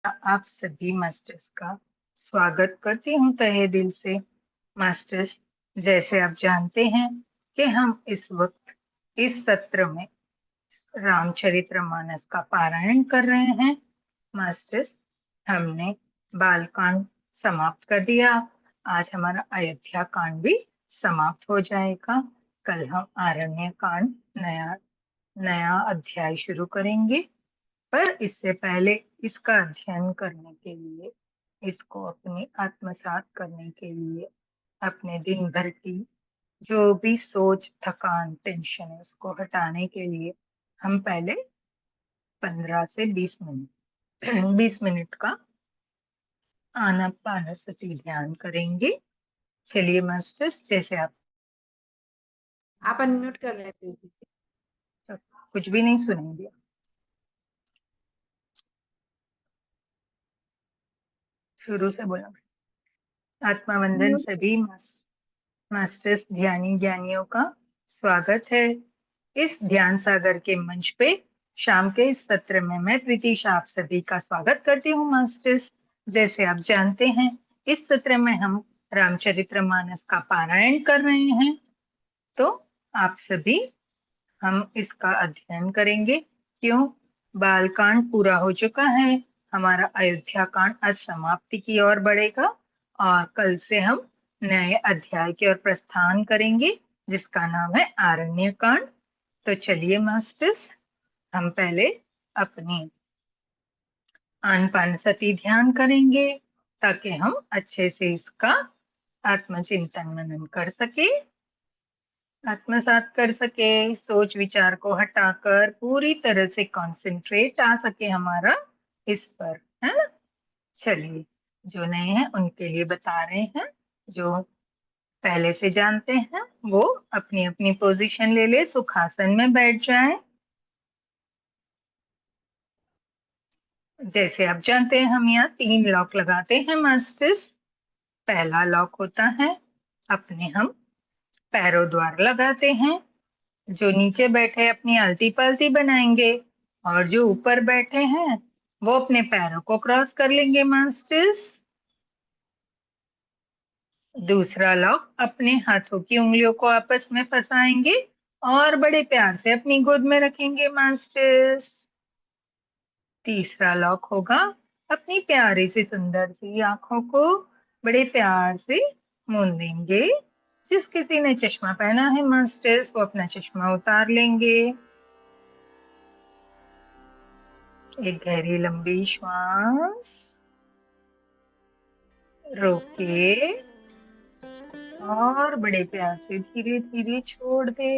आप सभी मास्टर्स का स्वागत करती हूँ तहे दिल से। मास्टर्स, जैसे आप जानते हैं कि हम इस वक्त इस सत्र में रामचरितमानस का पारायण कर रहे हैं। मास्टर्स, हमने बालकांड समाप्त कर दिया। आज हमारा अयोध्या कांड भी समाप्त हो जाएगा। कल हम आरण्य कांड नया नया अध्याय शुरू करेंगे। पर इससे पहले इसका अध्ययन करने के लिए, इसको अपने आत्मसात करने के लिए, अपने दिन भर की जो भी सोच, थकान, टेंशन है उसको हटाने के लिए हम पहले 15 से 20 मिनट 20 मिनट का आनापानसति ध्यान करेंगे। चलिए मास्टर्स, जैसे आप अनम्यूट कर रहे थे। कुछ भी नहीं सुनेंगे। शुरू से बोला। आत्मावंदन सभी मास्टर्स ध्यानी ज्ञानियों का स्वागत है। इस ध्यान सागर के मंच पे शाम के इस सत्र में मैं प्रीतिशा आप सभी का स्वागत करती हूँ। मास्टर्स, जैसे आप जानते हैं इस सत्र में हम रामचरितमानस का पारायण कर रहे हैं। तो आप सभी हम इसका अध्ययन करेंगे। क्यों? बालकांड पूरा हो चुका है, हमारा अयोध्या कांड आज समाप्ति की ओर बढ़ेगा और कल से हम नए अध्याय की ओर प्रस्थान करेंगे जिसका नाम है आरण्य कांड। तो चलिए मास्टर्स, हम पहले अपनी आनपानसति ध्यान करेंगे ताकि हम अच्छे से इसका आत्मचिंतन मनन कर सके, आत्मसात कर सके, सोच विचार को हटाकर पूरी तरह से कंसंट्रेट आ सके हमारा इस पर, है ना। चलिए, जो नए हैं उनके लिए बता रहे हैं, जो पहले से जानते हैं वो अपनी अपनी पोजीशन ले ले, सुखासन में बैठ जाए। जैसे आप जानते हैं हम यहाँ 3 लॉक लगाते हैं मास्टर्स। पहला लॉक होता है अपने हम पैरों द्वारा लगाते हैं। जो नीचे बैठे अपनी आलती पालती बनाएंगे और जो ऊपर बैठे हैं वो अपने पैरों को क्रॉस कर लेंगे मास्टर्स। दूसरा लॉक अपने हाथों की उंगलियों को आपस में फंसाएंगे और बड़े प्यार से अपनी गोद में रखेंगे मास्टर्स। तीसरा लॉक होगा अपनी प्यारी सी सुंदर सी आंखों को बड़े प्यार से मूंदेंगे। जिस किसी ने चश्मा पहना है मास्टर्स वो अपना चश्मा उतार लेंगे। एक गहरी लंबी श्वास रोके और बड़े प्यार से धीरे धीरे छोड़ दे।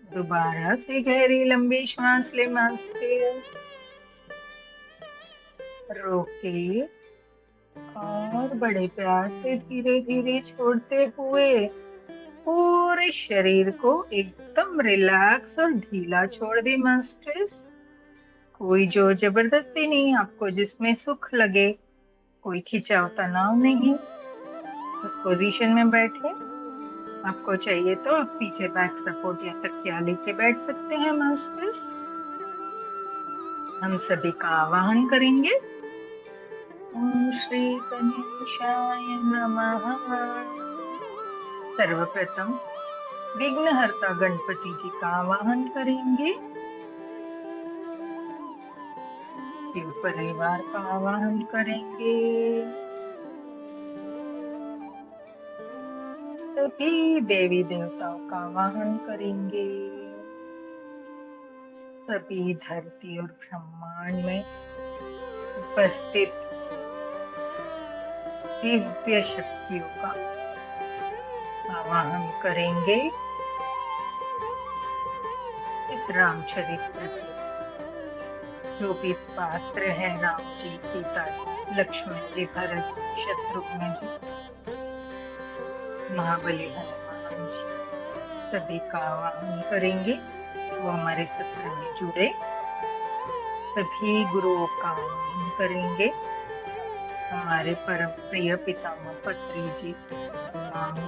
दोबारा से गहरी लंबी श्वास ले मास्टर्स, रोके और बड़े प्यार से धीरे धीरे छोड़ते हुए पूरे शरीर को एकदम रिलैक्स और ढीला छोड़ दे मास्टर्स। कोई जोर जबरदस्ती नहीं, आपको जिसमें सुख लगे, कोई खिंचाव तनाव नहीं। उस पोजीशन में बैठे। आपको चाहिए तो आप पीछे बैक सपोर्ट या तकिया लेके बैठ सकते हैं मास्टर्स। हम सभी का आवाहन करेंगे। ओम श्री गणेशाय नमः। सर्वप्रथम विघ्नहर्ता गणपति जी का आवाहन करेंगे। शिव परिवार का आवाहन करेंगे। सभी देवी देवताओं का आवाहन करेंगे। सभी धरती और ब्रह्मांड में उपस्थित दिव्य शक्तियों का आवाहन करेंगे। इस रामचरित्र के जो भी पात्र है, राम जी, सीता जी, लक्ष्मण जी, भरत जी, शत्रुघ्न जी, महाबली हनुमान जी, सभी का आवाहन करेंगे। वो हमारे सत्र में जुड़े। सभी गुरुओं का आवाहन करेंगे। हमारे परम प्रिय पितामह पत्री जी,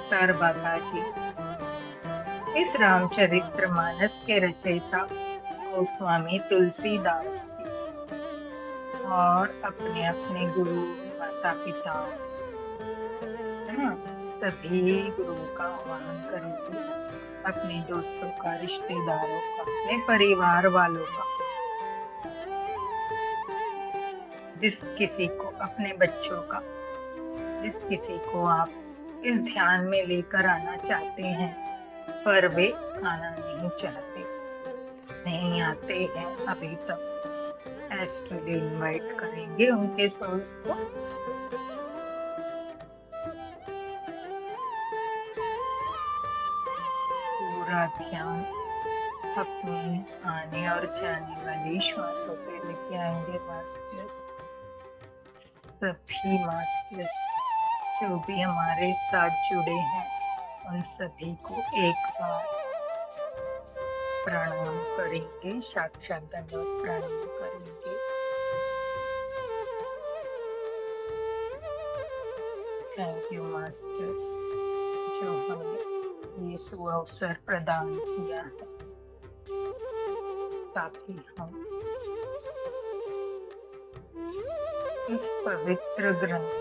तार बाबा जी, इस रामचरितमानस के रचयिता गोस्वामी तुलसीदास जी, और अपने अपने गुरु माता पिताओं, है ना, सभी गुरुओं का आह्वान करेंगे, अपने दोस्तों का, रिश्तेदारों का, अपने परिवार वालों का, जिस किसी को, अपने बच्चों का, जिस किसी को आप इस ध्यान में लेकर आना चाहते हैं पर वे आना नहीं चाहते, नहीं आते हैं अभी तक, एस्ट्रली इनवाइट करेंगे उनके सोल्स को। पूरा ध्यान अपने आने और जाने वाली श्वासों पे लेके आएंगे मास्टर्स। सभी मास्टर्स जो भी हमारे साथ जुड़े हैं उन सभी को एक बार प्रणाम करेंगे, साक्षात दंडवत प्रणाम करेंगे। थैंक यू मास्टर्स जो हमें ये शुभ अवसर प्रदान किया है ताकि हम इस पवित्र ग्रंथ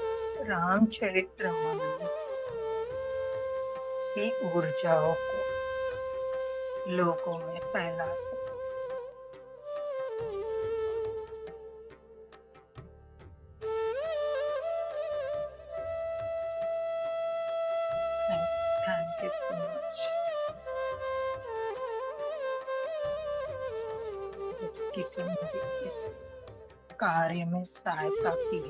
रामचरितमानस की ऊर्जाओं को लोगों में फैला सके। Thank you so much. जिस किसी ने भी इस कार्य में सहायता की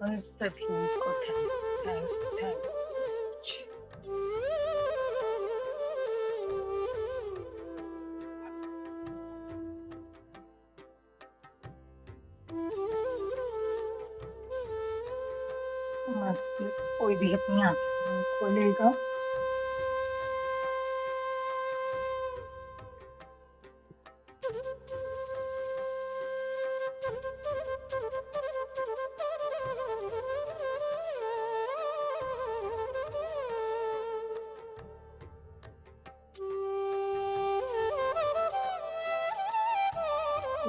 उन सभी को thank you so much. Masters कोई भी अपनी आंखें नहीं खोलेगा।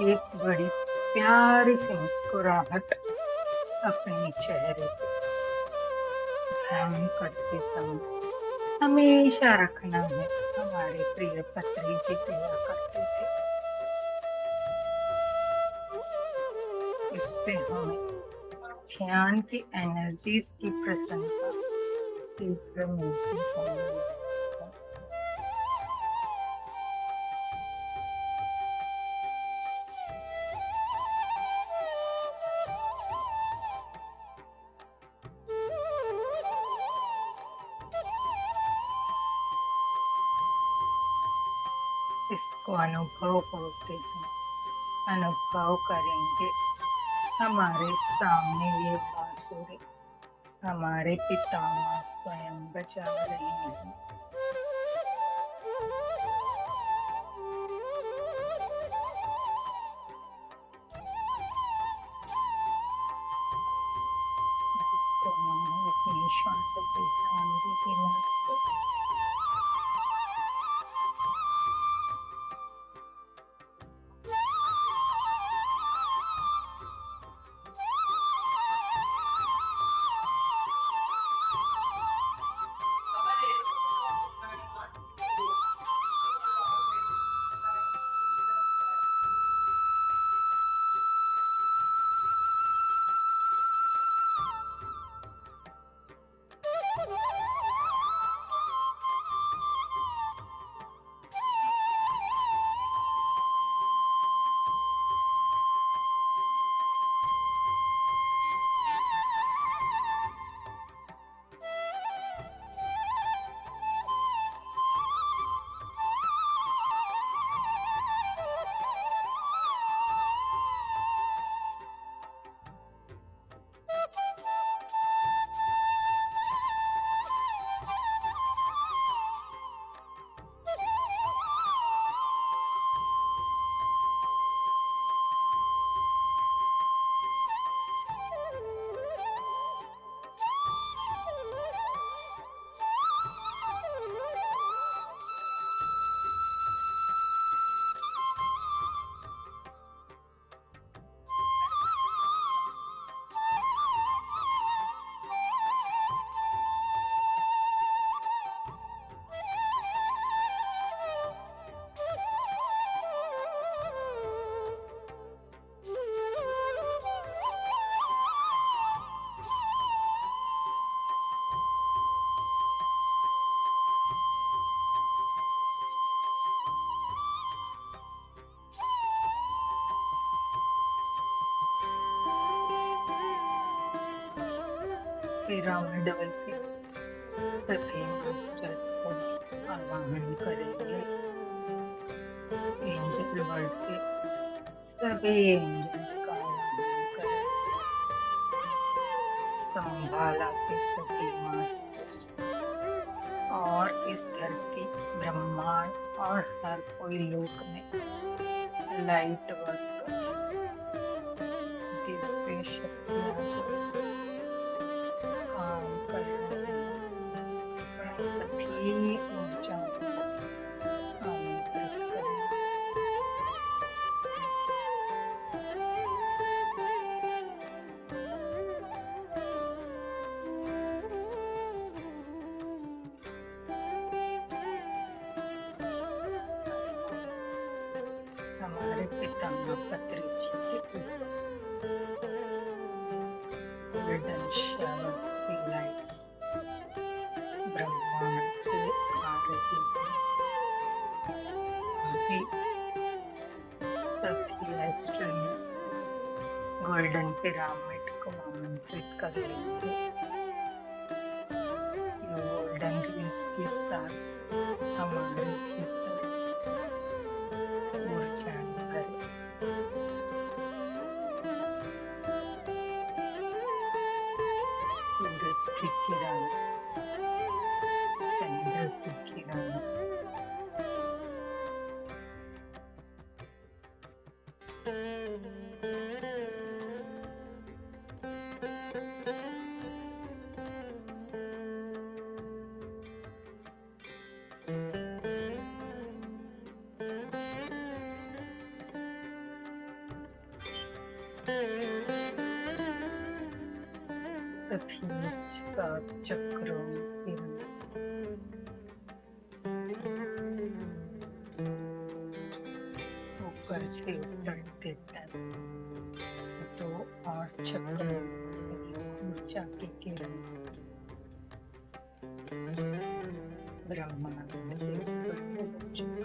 एक बड़ी प्यारी सी मुस्कुराहट अपने चेहरे पे ध्यान करते समय हमेशा रखना है। हमारे प्रिय पत्री जी किया करते थे। इससे हमें ध्यान की एनर्जीज की प्रसन्नता तीव्र महसूस होने लगती है। इसको अनुभव होते हैं, अनुभव करेंगे। हमारे सामने ये बांसुरी हमारे पितामह स्वयं बजा रहे हैं। जिसको ना हो अपनी श्वासों पे ध्यान दीजिए मास्टर। फिर रावण डबल पे सभी मास्टर्स को आवाहन करेंगे। एंजल वर्ल्ड के सभी एंजल्स का आवाहन करेंगे। संभाला के सभी मास्टर्स और इस धरती ब्रह्मांड और हर कोई लोक में लाइट वर्कर्स दिव्य शक्तियां जो काम कर रहे हैं उन्हें सभी ऊर्जाओं को आमंत्रित करेंगे। हमारे पितामह पत्री जी के ऊपर गोल्डन शावर की लाइट्स ब्रह्मांड से आ रही है। अभी सभी एस्ट्रोनॉट गोल्डन पिरामिड को आमंत्रित कर लेंगे। गोल्डन रेस के साथ हमारे भीतर ऊर्जाएं भरे। सूरज की किरण, चंद्र की किरण, सभी सात चक्रों की ऊपर से उतरते हैं। दो और चक्रों की ऊर्जा की किरण ब्रह्मांड के ऊपर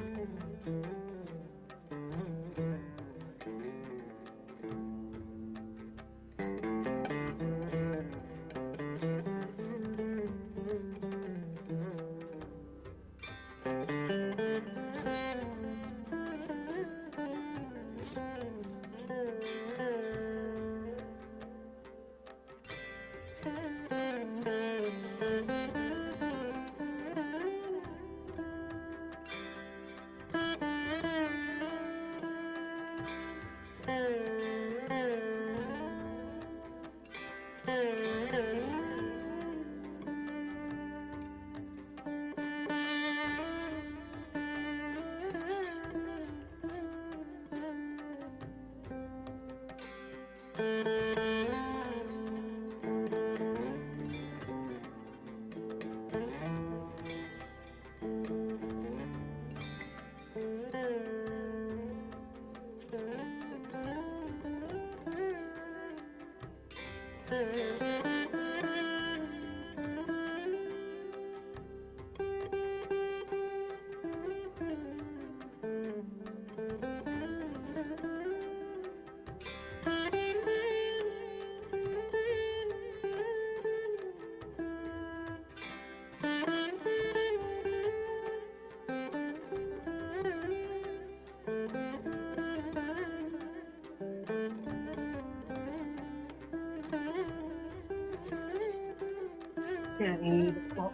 शरीर को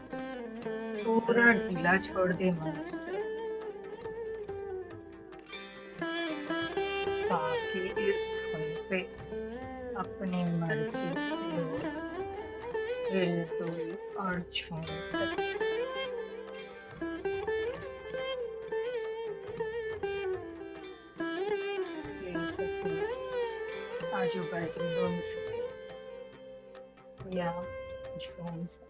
पूरा ढीला छोड़ दे मास्टर, ताकि इस धुन पे अपनी मर्जी से हिल डुल और झूम सके। आजू बाजू घूम सके या झूम सके।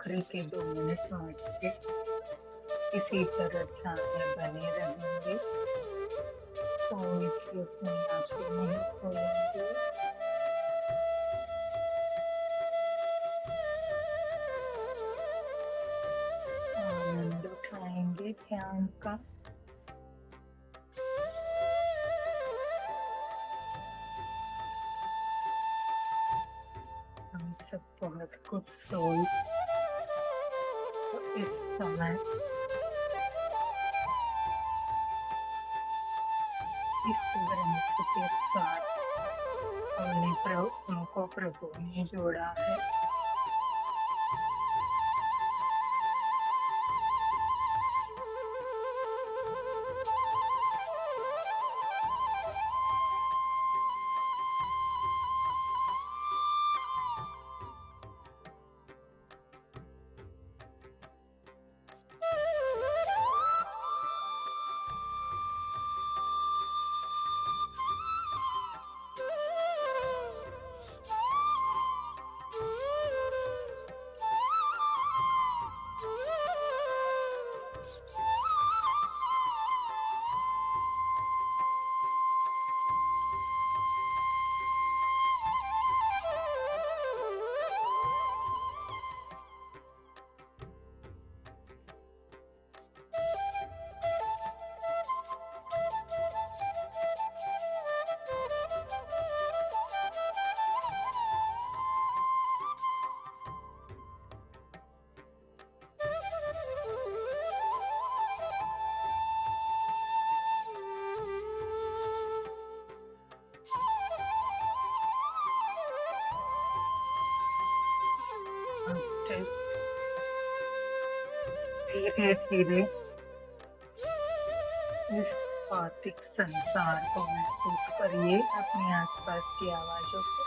आखिरी के 2 मिनट मास्टर्स इसी तरह ध्यान में बने रहेंगे, कोई भी अपनी आंखें नहीं खोलेंगे। आनंद उठाएंगे ध्यान का। हम सब बहुत कुछ सोल्स इस समय इस ग्रंथ के साथ उनको प्रभु ने जोड़ा है। मास्टर्स धीरे धीरे इस भौतिक संसार को महसूस करिए, अपने आसपास की आवाजों को,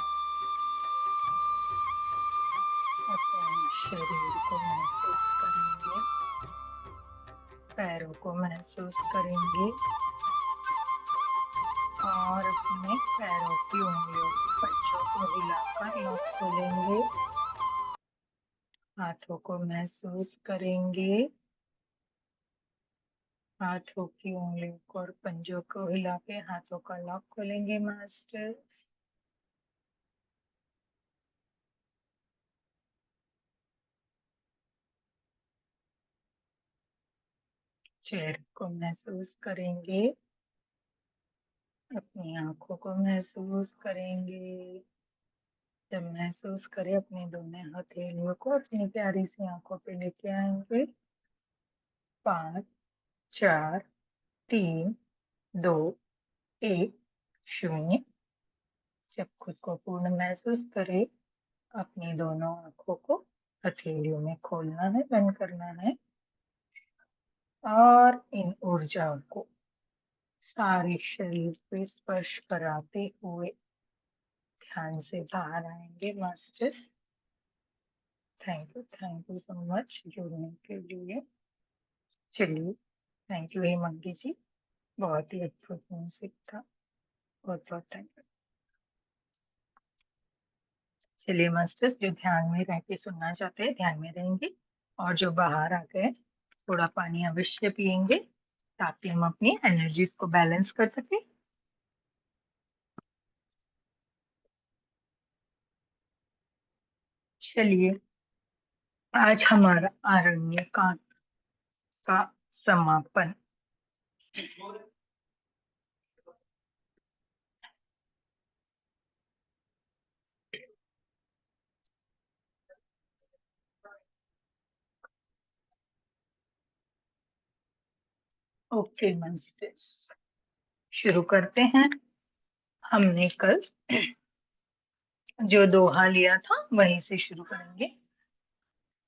अपने शरीर को महसूस करेंगे, पैरों को महसूस करेंगे और अपने पैरों की उंगलियों पंजों को हिलाकर लॉक खोलेंगे। हाथों को महसूस करेंगे, हाथों की उंगलियों को और पंजों को हिला के हाथों का लॉक खोलेंगे मास्टर्स। चेहरे को महसूस करेंगे, अपनी आंखों को महसूस करेंगे। जब महसूस करें अपने दोनों हथेलियों को अपनी प्यारी सी आंखों पे लेके आएंगे। 5 4 3 2 1 0। जब खुद को पूर्ण महसूस करें, अपनी दोनों आंखों को हथेलियों में खोलना है, बंद करना है और इन ऊर्जाओं को सारे शरीर पे स्पर्श कराते हुए ध्यान से बाहर आएंगे masters. Thank you so much जुड़ने के लिए। चलिए, थैंक यू हेमंगी जी, बहुत ही अद्भुत म्यूजिक था, बहुत बहुत थैंक यू। चलिए मास्टर्स, जो ध्यान में रह के सुनना चाहते हैं ध्यान में रहेंगे, और जो बाहर आ गए थोड़ा पानी अवश्य पियेंगे ताकि हम अपनी एनर्जीज को बैलेंस कर सके। चलिए, आज हमारा आरण्य कांड का समापन ओके मास्टर्स, शुरू करते हैं। हमने कल जो दोहा लिया था वहीं से शुरू करेंगे।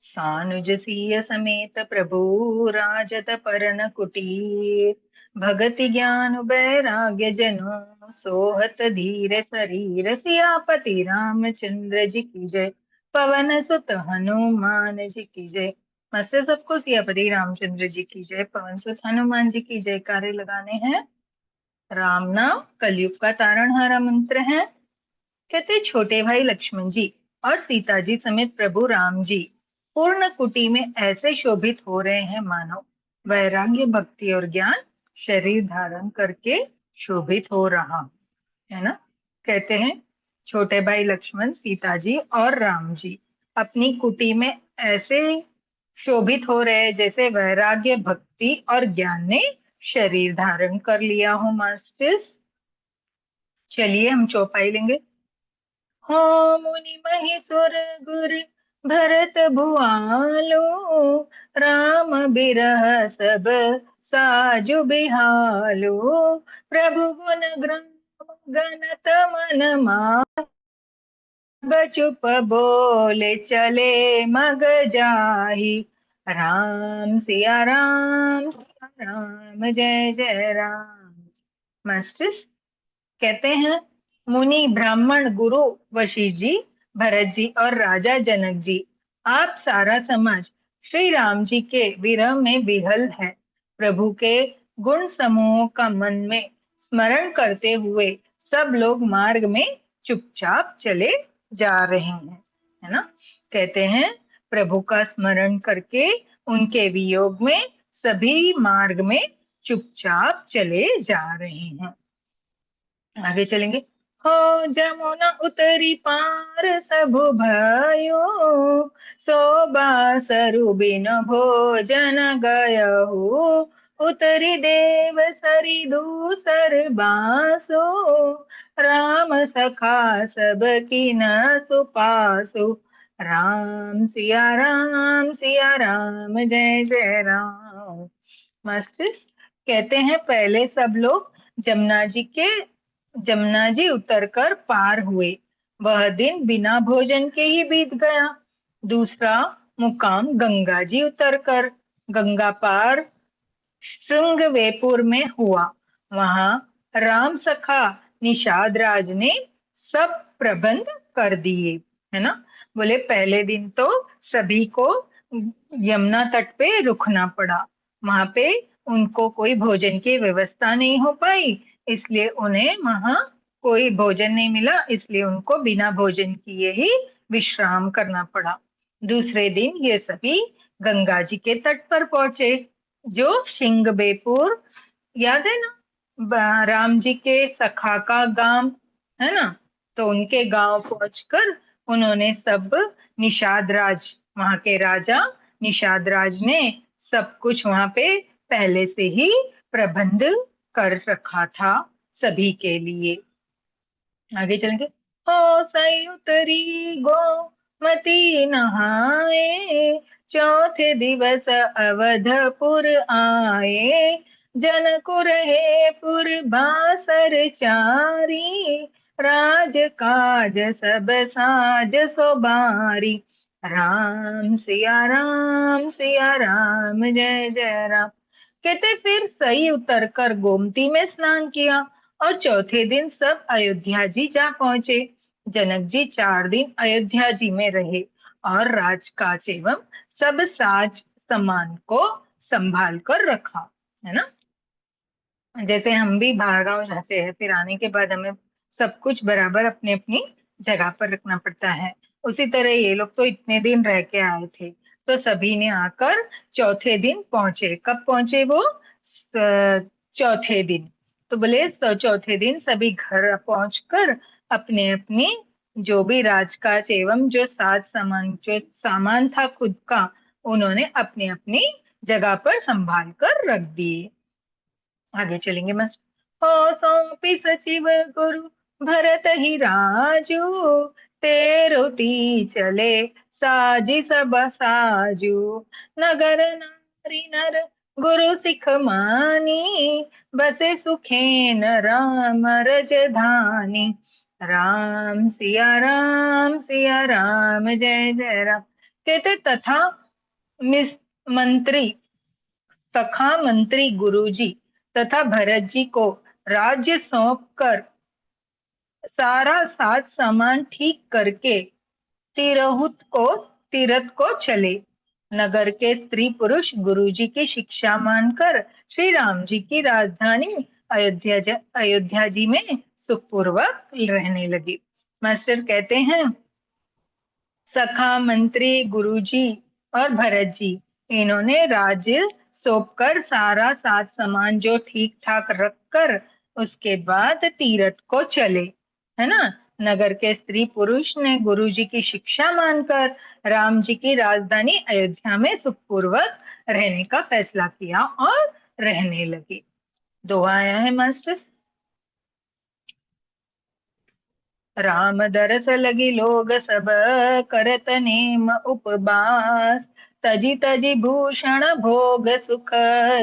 सानुज सिय समेत प्रभु राजत परन कुटीर, भगति ज्ञान वैराग्य जनो सोहत धीर शरीर, सियापति रामचंद्र जी की जय, पवन सुत हनुमान जी की जय। मस्त सबको सियापति रामचंद्र जी की जय, पवन सुत हनुमान जी की जयकारे लगाने हैं। राम नाम कलयुग का तारणहारा मंत्र है। कहते छोटे भाई लक्ष्मण जी और सीता जी समेत प्रभु राम जी पूर्ण कुटी में ऐसे शोभित हो रहे हैं मानो वैराग्य, भक्ति और ज्ञान शरीर धारण करके शोभित हो रहा है ना। कहते हैं छोटे भाई लक्ष्मण, सीता जी और राम जी अपनी कुटी में ऐसे शोभित हो रहे हैं जैसे वैराग्य, भक्ति और ज्ञान ने शरीर धारण कर लिया हो मास्टर्स। चलिए हम चौपाई लेंगे। हो मुनि महेश्वर गुर भरत भुआलो, राम बिरह सब साजु बिहालो, प्रभु गुण गणत मन मान, चुप बोले चले मग जाहि, राम सिया राम सिया राम, जय जय राम। मास्टर्स कहते हैं मुनि, ब्राह्मण, गुरु वशिष्ठ जी, भरत जी और राजा जनक जी, आप सारा समाज श्री राम जी के विरह में विहल है। प्रभु के गुण समूहों का मन में स्मरण करते हुए सब लोग मार्ग में चुपचाप चले जा रहे हैं, है ना। कहते हैं प्रभु का स्मरण करके उनके वियोग में सभी मार्ग में चुपचाप चले जा रहे हैं। आगे चलेंगे। हो जमुना उतरी पार सबु भयो, सोबासरु बिन भोजन गयहु, उतरी देव सरी दूसर बासो, राम सखा सब कीन सुपासो, राम सिया राम, जय जय राम। मास्टर्स कहते हैं पहले सब लोग जमुना जी उतरकर पार हुए। वह दिन बिना भोजन के ही बीत गया। दूसरा मुकाम गंगा जी उतरकर गंगा पार श्रृंगवेपुर में हुआ। वहां राम सखा निषाद राज ने सब प्रबंध कर दिए, है ना। बोले पहले दिन तो सभी को यमुना तट पे रुकना पड़ा। वहां पे उनको कोई भोजन की व्यवस्था नहीं हो पाई, इसलिए उन्हें वहां कोई भोजन नहीं मिला, इसलिए उनको बिना भोजन किए ही विश्राम करना पड़ा। दूसरे दिन ये सभी गंगा जी के तट पर पहुंचे, जो सिंगबेपुर, याद है ना, राम जी के सखा का गांव है ना। तो उनके गांव पहुंचकर उन्होंने सब निषाद राज, वहां के राजा निषाद राज ने सब कुछ वहां पे पहले से ही प्रबंध कर रखा था सभी के लिए। आगे चलेंगे। हो सई उतरी गोमती नहाए, चौथे दिवस अवधपुर आए, जनकु रहे पुर बासर चारी, राज काज सब साज सोबारी, राम सिया राम, जय जय राम। कहते फिर सही उतरकर गोमती में स्नान किया और चौथे दिन सब अयोध्या जी जा पहुंचे। जनक जी 4 दिन अयोध्या जी में रहे और राजकाज एवं सब साज सामान को संभाल कर रखा, है ना। जैसे हम भी बाहर गांव जाते हैं, फिर आने के बाद हमें सब कुछ बराबर अपनी अपनी जगह पर रखना पड़ता है, उसी तरह ये लोग तो इतने दिन रह के आए थे, तो सभी ने आकर चौथे दिन पहुंचे। कब पहुंचे वो? चौथे दिन। तो बोले तो चौथे दिन सभी घर पहुंचकर अपने अपने जो भी राजकाज एवं जो सामान था खुद का, उन्होंने अपनी अपनी जगह पर संभाल कर रख दिए। आगे चलेंगे मस्त। हो सौंपी सचिव गुरु भरत ही राजू, तेरोती चले साजी सब साजू, नगर नारी नर गुरु सिख मानी, बसे सुखेन राम रजधानी, राम सिया राम, जय जय राम। कहते तथा मंत्री सखा मंत्री गुरुजी तथा भरत जी को राज्य सौंप कर सारा साज सामान ठीक करके तीरथ को चले। नगर के स्त्री पुरुष गुरुजी की शिक्षा मानकर श्री राम जी की राजधानी अयोध्या जी में सुखपूर्वक रहने लगे। मास्टर कहते हैं सखा मंत्री गुरुजी और भरत जी, इन्होंने राज्य सौंपकर सारा साथ सामान जो ठीक ठाक रखकर उसके बाद तीरथ को चले, है ना। नगर के स्त्री पुरुष ने गुरु जी की शिक्षा मानकर राम जी की राजधानी अयोध्या में सुखपूर्वक रहने का फैसला किया और रहने लगे। दोहा आया है मास्टर। राम दरस लगी लोग सब, करत नेम उपवास। तजी तजी भूषण भोग सुख,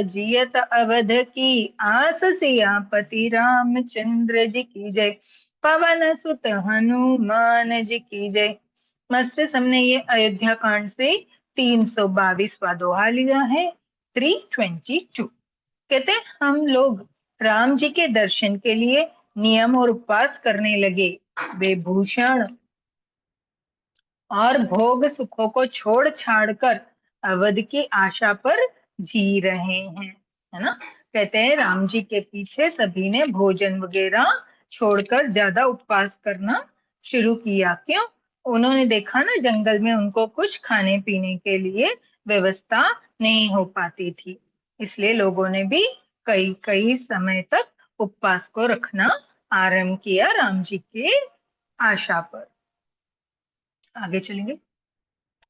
जियत अवध की आस। सियापति रामचंद्र जी की जय, पवन सुत हनुमान जी की जय। मस्जिद हमने ये अयोध्या कांड से 322वां दोहा लिया है, 322। कहते हैं हम लोग राम जी के दर्शन के लिए नियम और उपवास करने लगे। वे भूषण और भोग सुखों को छोड़ छाड़ कर अवध की आशा पर जी रहे हैं, है ना। कहते हैं राम जी के पीछे सभी ने भोजन वगैरह छोड़कर ज्यादा उपवास करना शुरू किया। क्यों? उन्होंने देखा ना जंगल में उनको कुछ खाने पीने के लिए व्यवस्था नहीं हो पाती थी, इसलिए लोगों ने भी कई कई समय तक उपवास को रखना आरंभ किया राम जी के आशा पर। आगे चलेंगे।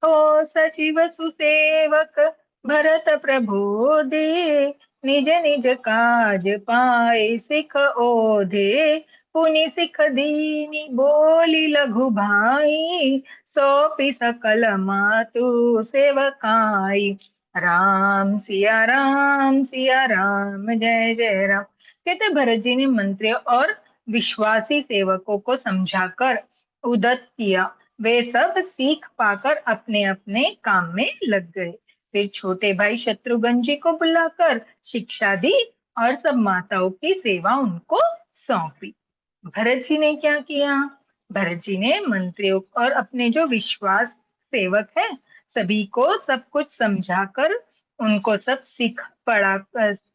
ओ सचिव सुसेवक भरत प्रबोधे, निज निज काज पाए सिख ओधे। पुनि सिख दीनी बोली लघु भाई, सौंपी सकल मातु सेवकाई। राम सिया राम जय जय राम। कहते भरत जी ने मंत्रियों और विश्वासी सेवकों को समझाकर उदत किया। वे सब सीख पाकर अपने अपने काम में लग गए। फिर छोटे भाई शत्रुघ्न जी को बुलाकर शिक्षा दी और सब माताओं की सेवा उनको सौंपी। भरत जी ने क्या किया? भरत जी ने मंत्रियों और अपने जो विश्वास सेवक है सभी को सब कुछ समझाकर उनको सब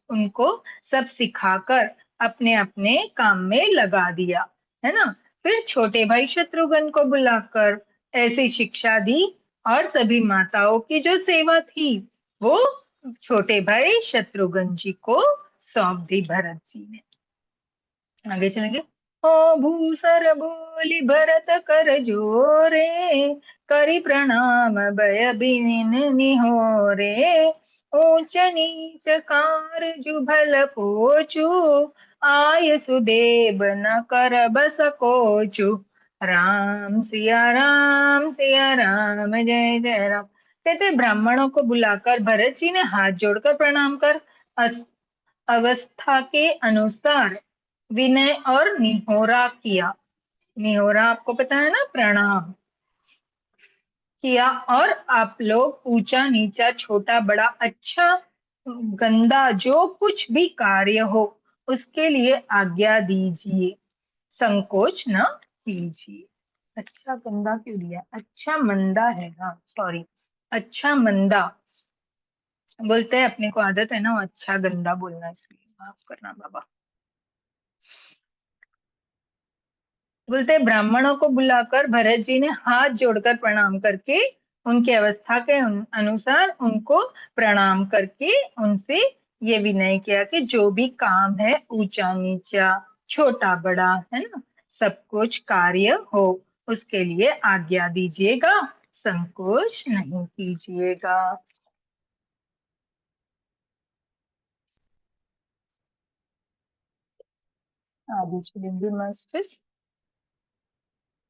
उनको सब सिखाकर अपने अपने काम में लगा दिया, है ना। फिर छोटे भाई शत्रुघ्न को बुलाकर ऐसी शिक्षा दी और सभी माताओं की जो सेवा थी वो छोटे भाई शत्रुघ्न जी को सौंप दी भरत जी ने। आगे चलेंगे। ओ भूसर बोली भरत कर जोरे, करी प्रणाम भय बिन निहोरे। ऊंच नीच कारजु भल पोचू, आय सुदेव न कर बस कोचू। सिया राम जय जय राम। कहते ब्राह्मणों को बुलाकर भरत जी ने हाथ जोड़कर प्रणाम कर अवस्था के अनुसार विनय और निहोरा किया। निहोरा आपको पता है ना, प्रणाम किया। और आप लोग ऊंचा नीचा छोटा बड़ा अच्छा गंदा जो कुछ भी कार्य हो उसके लिए आज्ञा दीजिए, संकोच न कीजिए। अच्छा गंदा क्यों दिया? अच्छा मंदा है, हाँ सॉरी, अच्छा मंदा बोलते हैं, अपने को आदत है ना वो अच्छा गंदा बोलना, इसलिए माफ करना बाबा। बोलते ब्राह्मणों को बुलाकर भरत जी ने हाथ जोड़कर प्रणाम करके उनकी अवस्था के अनुसार उनको प्रणाम करके उनसे ये विनय किया कि जो भी काम है ऊंचा नीचा छोटा बड़ा, है ना, सब कुछ कार्य हो उसके लिए आज्ञा दीजिएगा, संकोच नहीं कीजिएगा। आगे चलेंगे मास्टर।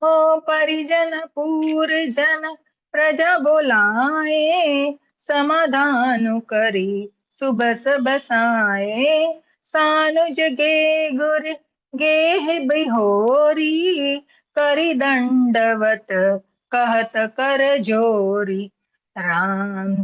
हो परिजन पूरजन प्रजा बोलाए, समाधान करी सुबस बसाए। सानुज गे गुर गेह बिहोरी, करी दंडवत कहत कर जोरी।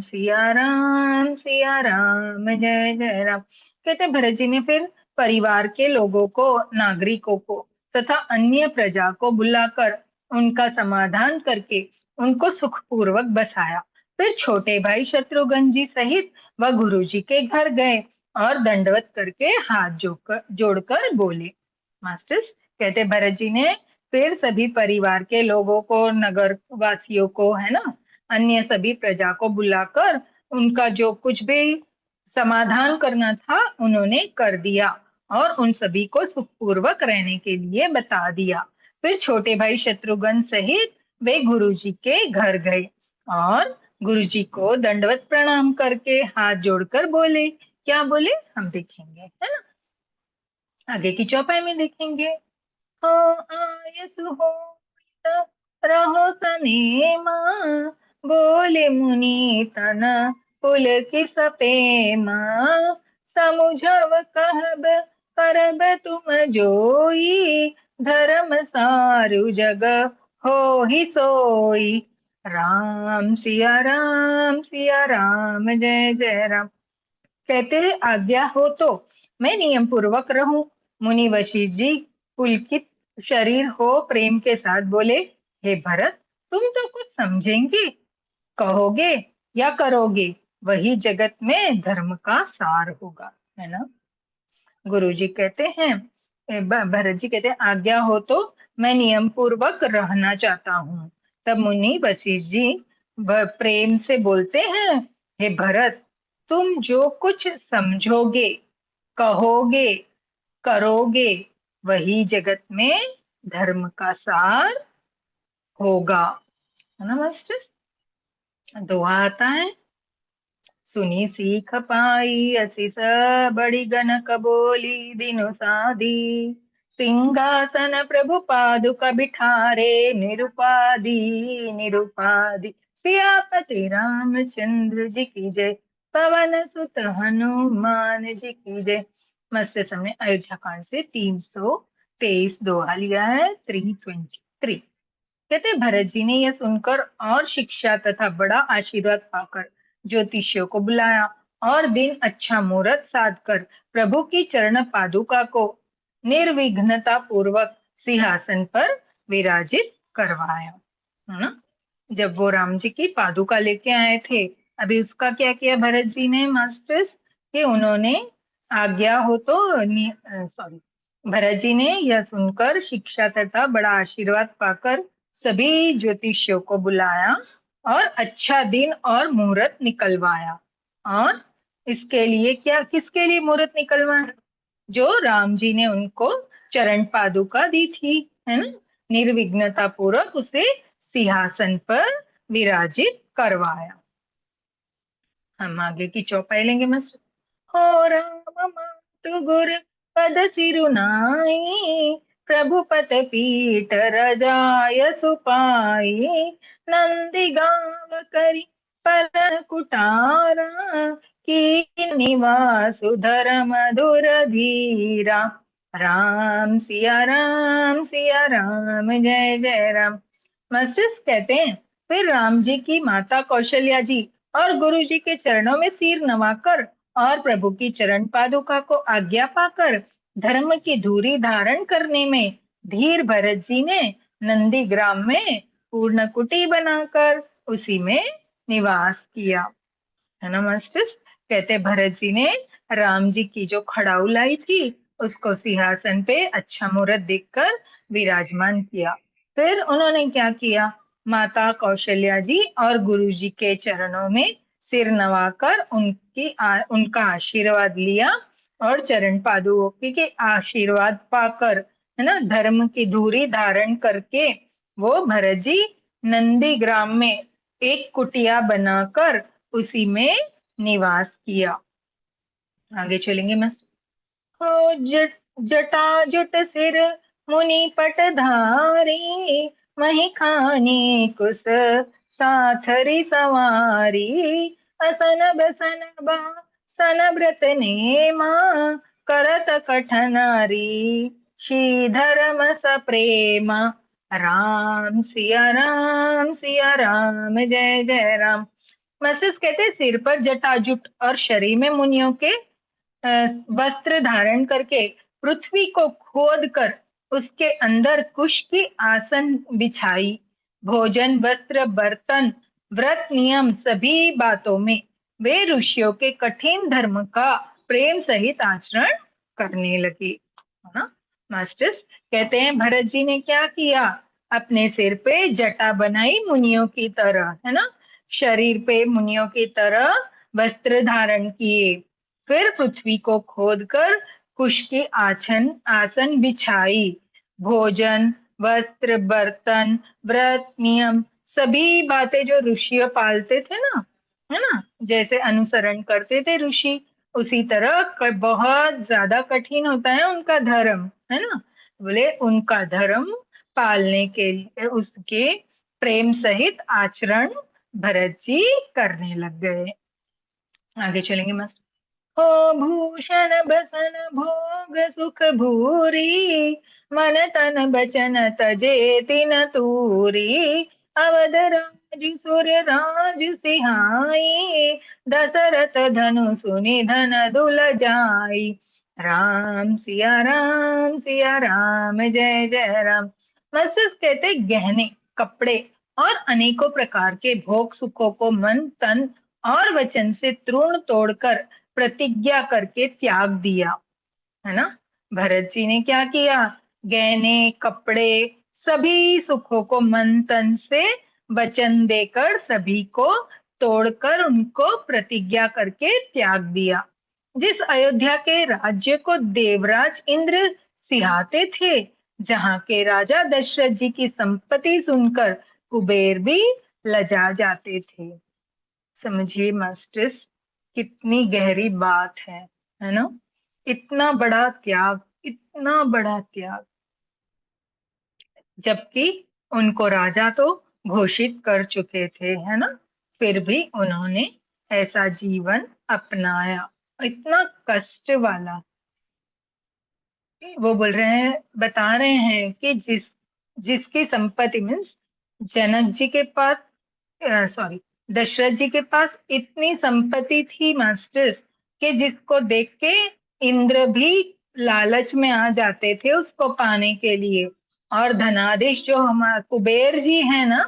सिया राम जय जय राम। कहते भरत जी ने फिर परिवार के लोगों को, नागरिकों को तथा अन्य प्रजा को बुलाकर उनका समाधान करके उनको सुखपूर्वक बसाया। फिर छोटे भाई शत्रुघ्न जी सहित वह गुरु जी के घर गए और दंडवत करके हाथ जोड़कर बोले। मास्टर्स कहते भरत जी ने फिर सभी परिवार के लोगों को, नगर वासियों को, है ना, अन्य सभी प्रजा को बुलाकर उनका जो कुछ भी समाधान करना था उन्होंने कर दिया और उन सभी को सुखपूर्वक रहने के लिए बता दिया। फिर छोटे भाई शत्रुघ्न सहित वे गुरुजी के घर गए और गुरुजी को दंडवत प्रणाम करके हाथ जोड़कर बोले। क्या बोले हम देखेंगे, है ना, आगे की चौपाई में देखेंगे। हो आयसु हो रहो सनेमा, बोले मुनि तन पुलकित सपेमा, समुझव कहब करब तुम जोई, धर्म सारु जग हो ही सोई। राम सिया राम जय जय राम। कहते हैं आज्ञा हो तो मैं नियम पूर्वक रहूं। मुनि वशिष्ठ जी पुलकित शरीर हो प्रेम के साथ बोले, हे भरत, तुम तो कुछ समझेंगे, कहोगे या करोगे, वही जगत में धर्म का सार होगा, है ना। गुरुजी कहते हैं, भरत जी कहते हैं आज्ञा हो तो मैं नियम पूर्वक रहना चाहता हूँ। तब मुनि वशिष्ठ जी प्रेम से बोलते हैं, हे भरत, तुम जो कुछ समझोगे, कहोगे, करोगे, वही जगत में धर्म का सार होगा, है ना मास्टर। दोहा आता है, सुनी सीख पाई असिस बड़ी गनक बोली दिनु साधी, सिंहासन प्रभु पादुका बिठारे निरुपादी निरुपादी। सियापति रामचंद्र जी की जय, पवन सुत हनुमान जी की जय। मस्त समय अयोध्या कांड से 323 दोहा लिया है, 323। कहते भरत जी ने यह सुनकर और शिक्षा तथा बड़ा आशीर्वाद पाकर ज्योतिषियों को बुलाया और दिन अच्छा मुहूर्त साध कर प्रभु की चरण पादुका को निर्विघ्नता पूर्वक सिंहासन पर विराजित करवाया, है ना। जब वो राम जी की पादुका लेके आए थे, अभी उसका क्या किया भरत जी ने मास्टर्स, कि उन्होंने आज्ञा हो तो सॉरी, भरत जी ने यह सुनकर शिक्षा तथा बड़ा आशीर्वाद पाकर सभी ज्योतिषियों को बुलाया और अच्छा दिन और मुहूर्त निकलवाया। और इसके लिए क्या, किसके लिए मुहूर्त निकलवाया, जो राम जी ने उनको चरण पादुका दी थी, है ना, निर्विघ्नता पूर्वक उसे सिंहासन पर विराजित करवाया। हम आगे की चौपाई लेंगे मस्त। हो राम मातु गुर पद सिरुनाई, प्रभु पत पीठ रजाय सुपाई, नंदी गाव करी पर कुटारा, की निवास धर्म मधुर धीरा। राम सिया राम जय जय राम। मास्टर्स कहते हैं, फिर राम जी की माता कौशल्या जी और गुरु जी के चरणों में सिर नवाकर और प्रभु की चरण पादुका को आज्ञा पाकर धर्म की धूरी धारण करने में धीर भरत जी ने नंदी ग्राम में पूर्ण कुटी बनाकर उसी में निवास किया, है ना मास्टर्स। कहते भरत जी ने राम जी की जो खड़ाऊ लाई थी उसको सिंहासन पे अच्छा मुहूर्त देखकर विराजमान किया। फिर उन्होंने क्या किया, माता कौशल्या जी और गुरु जी के चरणों में सिर नवाकर उनका आशीर्वाद लिया और चरण पादुका के आशीर्वाद पाकर, है ना, धर्म की धूरी धारण करके वो भरत जी नंदी ग्राम में एक कुटिया बनाकर उसी में निवास किया। आगे चलेंगे मस्त। हो जटा जुट सिर मुनि पट धारी, मही खानी कुस साथरी सवारी, असन बसन बा सन व्रत नेमा, करत कठनारी श्रीधर्म सप्रेमा। राम सिया राम जय जय राम। मस्तिष्क कहते हैं सिर पर जटाजुट और शरीर में मुनियों के वस्त्र धारण करके पृथ्वी को खोद कर उसके अंदर कुश की आसन बिछाई, भोजन वस्त्र बर्तन व्रत नियम सभी बातों में वे ऋषियों के कठिन धर्म का प्रेम सहित आचरण करने लगे, है ना। मास्टर्स कहते हैं भरत जी ने क्या किया, अपने सिर पे जटा बनाई मुनियों की तरह, है ना, शरीर पे मुनियों की तरह वस्त्र धारण किए। फिर पृथ्वी को खोदकर कुश की आसन बिछाई। भोजन, वस्त्र, बर्तन, व्रत, नियम, सभी बातें जो ऋषि पालते थे ना, है ना, जैसे अनुसरण करते थे ऋषि, उसी तरह बहुत ज्यादा कठिन होता है उनका धर्म, है ना। बोले उनका धर्म पालने के लिए उसके प्रेम सहित आचरण भरत जी करने लग गए। आगे चलेंगे मस्त। हो भूषण बसन भोग सुख भूरी, मन तन बचन तजे तिन तूरी। अवध राज सुर राज सिहाई, दशरथ धनु सुनि धन दुल जाई। राम सिया राम जय जय राम। मस्त कहते गहने, कपड़े और अनेकों प्रकार के भोग सुखों को मन तन और वचन से तृण तोड़कर प्रतिज्ञा करके त्याग दिया, है ना। भरत जी ने क्या किया? गहने, कपड़े, सभी सुखों को मन तन से वचन देकर सभी को तोड़कर उनको प्रतिज्ञा करके त्याग दिया। जिस अयोध्या के राज्य को देवराज इंद्र सिहाते थे, जहाँ के राजा दशरथ जी की संपत्ति सुनकर कुबेर भी लजा जाते थे। समझिए मास्टर्स, कितनी गहरी बात है ना। इतना बड़ा त्याग, इतना बड़ा त्याग, जबकि उनको राजा तो घोषित कर चुके थे, है ना, फिर भी उन्होंने ऐसा जीवन अपनाया, इतना कष्ट वाला। वो बोल रहे हैं, बता रहे हैं कि जिसकी संपत्ति मीन्स जनक जी के पास, सॉरी, दशरथ जी के पास इतनी संपत्ति थी मास्टर्स, कि जिसको देख के इंद्र भी लालच में आ जाते थे उसको पाने के लिए। और धनाधीश जो हमारा कुबेर जी है ना,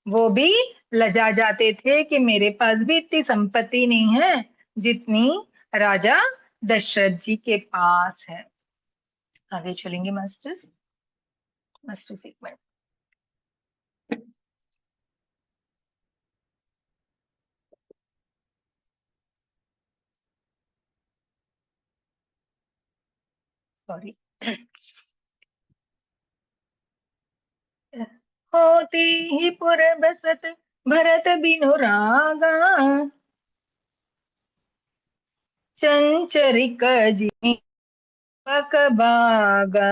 वो भी लजा जाते थे कि मेरे पास भी इतनी संपत्ति नहीं है जितनी राजा दशरथ जी के पास है। आगे चलेंगे मास्टर्स। मास्टर्स एक मिनट। सॉरी। होती ही पुर बसत भरत बिनु रागा, चंचरिक जिमि पक बागा।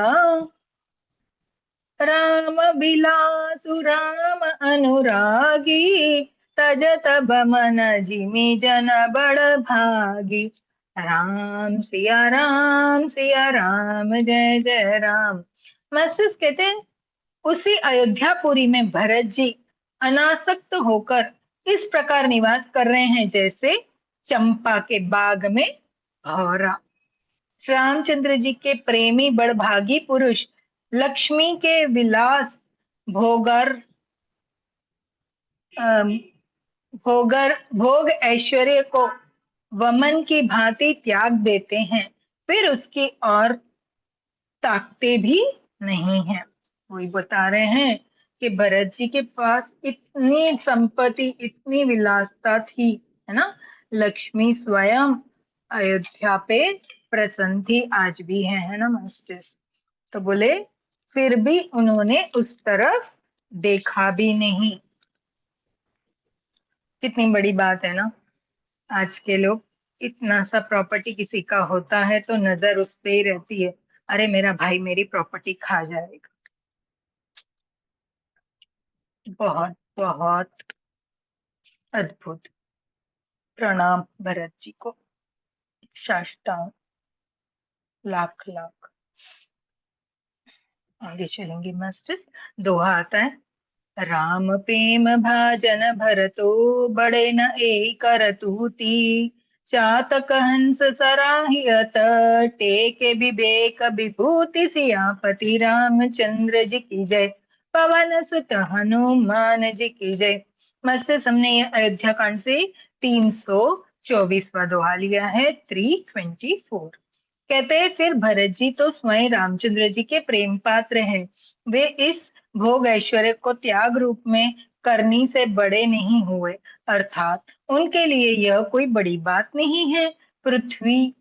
राम बिलासु राम अनुरागी, तजत बमन जिमि जन बड़ भागी। राम सिया राम जय जय राम। महसूस कहते हैं, उसी अयोध्यापुरी में भरत जी अनासक्त होकर इस प्रकार निवास कर रहे हैं जैसे चंपा के बाग में भौरा। रामचंद्र जी के प्रेमी बड़भागी पुरुष लक्ष्मी के विलास भोगर भोग ऐश्वर्य को वमन की भांति त्याग देते हैं, फिर उसकी और ताकते भी नहीं है। वही बता रहे हैं कि भरत जी के पास इतनी संपत्ति, इतनी विलासता थी, है ना। लक्ष्मी स्वयं अयोध्या पे प्रसन्न थी, आज भी है ना मास्टर्स। तो बोले फिर भी उन्होंने उस तरफ देखा भी नहीं। कितनी बड़ी बात है ना। आज के लोग, इतना सा प्रॉपर्टी किसी का होता है तो नजर उस पे ही रहती है, अरे मेरा भाई मेरी प्रॉपर्टी खा जाएगा। बहुत बहुत अद्भुत। प्रणाम भरत जी को, साष्टांग, लाख लाख। आगे चलेंगे मास्टर्स। दोहा आता है, राम प्रेम भाजन भरतो, बड़े न एक करतूती। चातक हंस सराहियत, टेके विवेक विभूति। सियापति रामचंद्र जी की जय, पवन सुत हनुमान जी की जय। मस्टर्स, हमने ये अयोध्या कांड से 324वां दोहा लिया है, 324। कहते हैं, फिर भरत जी तो स्वयं रामचंद्र जी के प्रेम पात्र हैं। वे इस भोग ऐश्वर्य को त्याग रूप में करनी से बड़े नहीं हुए, अर्थात उनके लिए यह कोई बड़ी बात नहीं है। पृथ्वी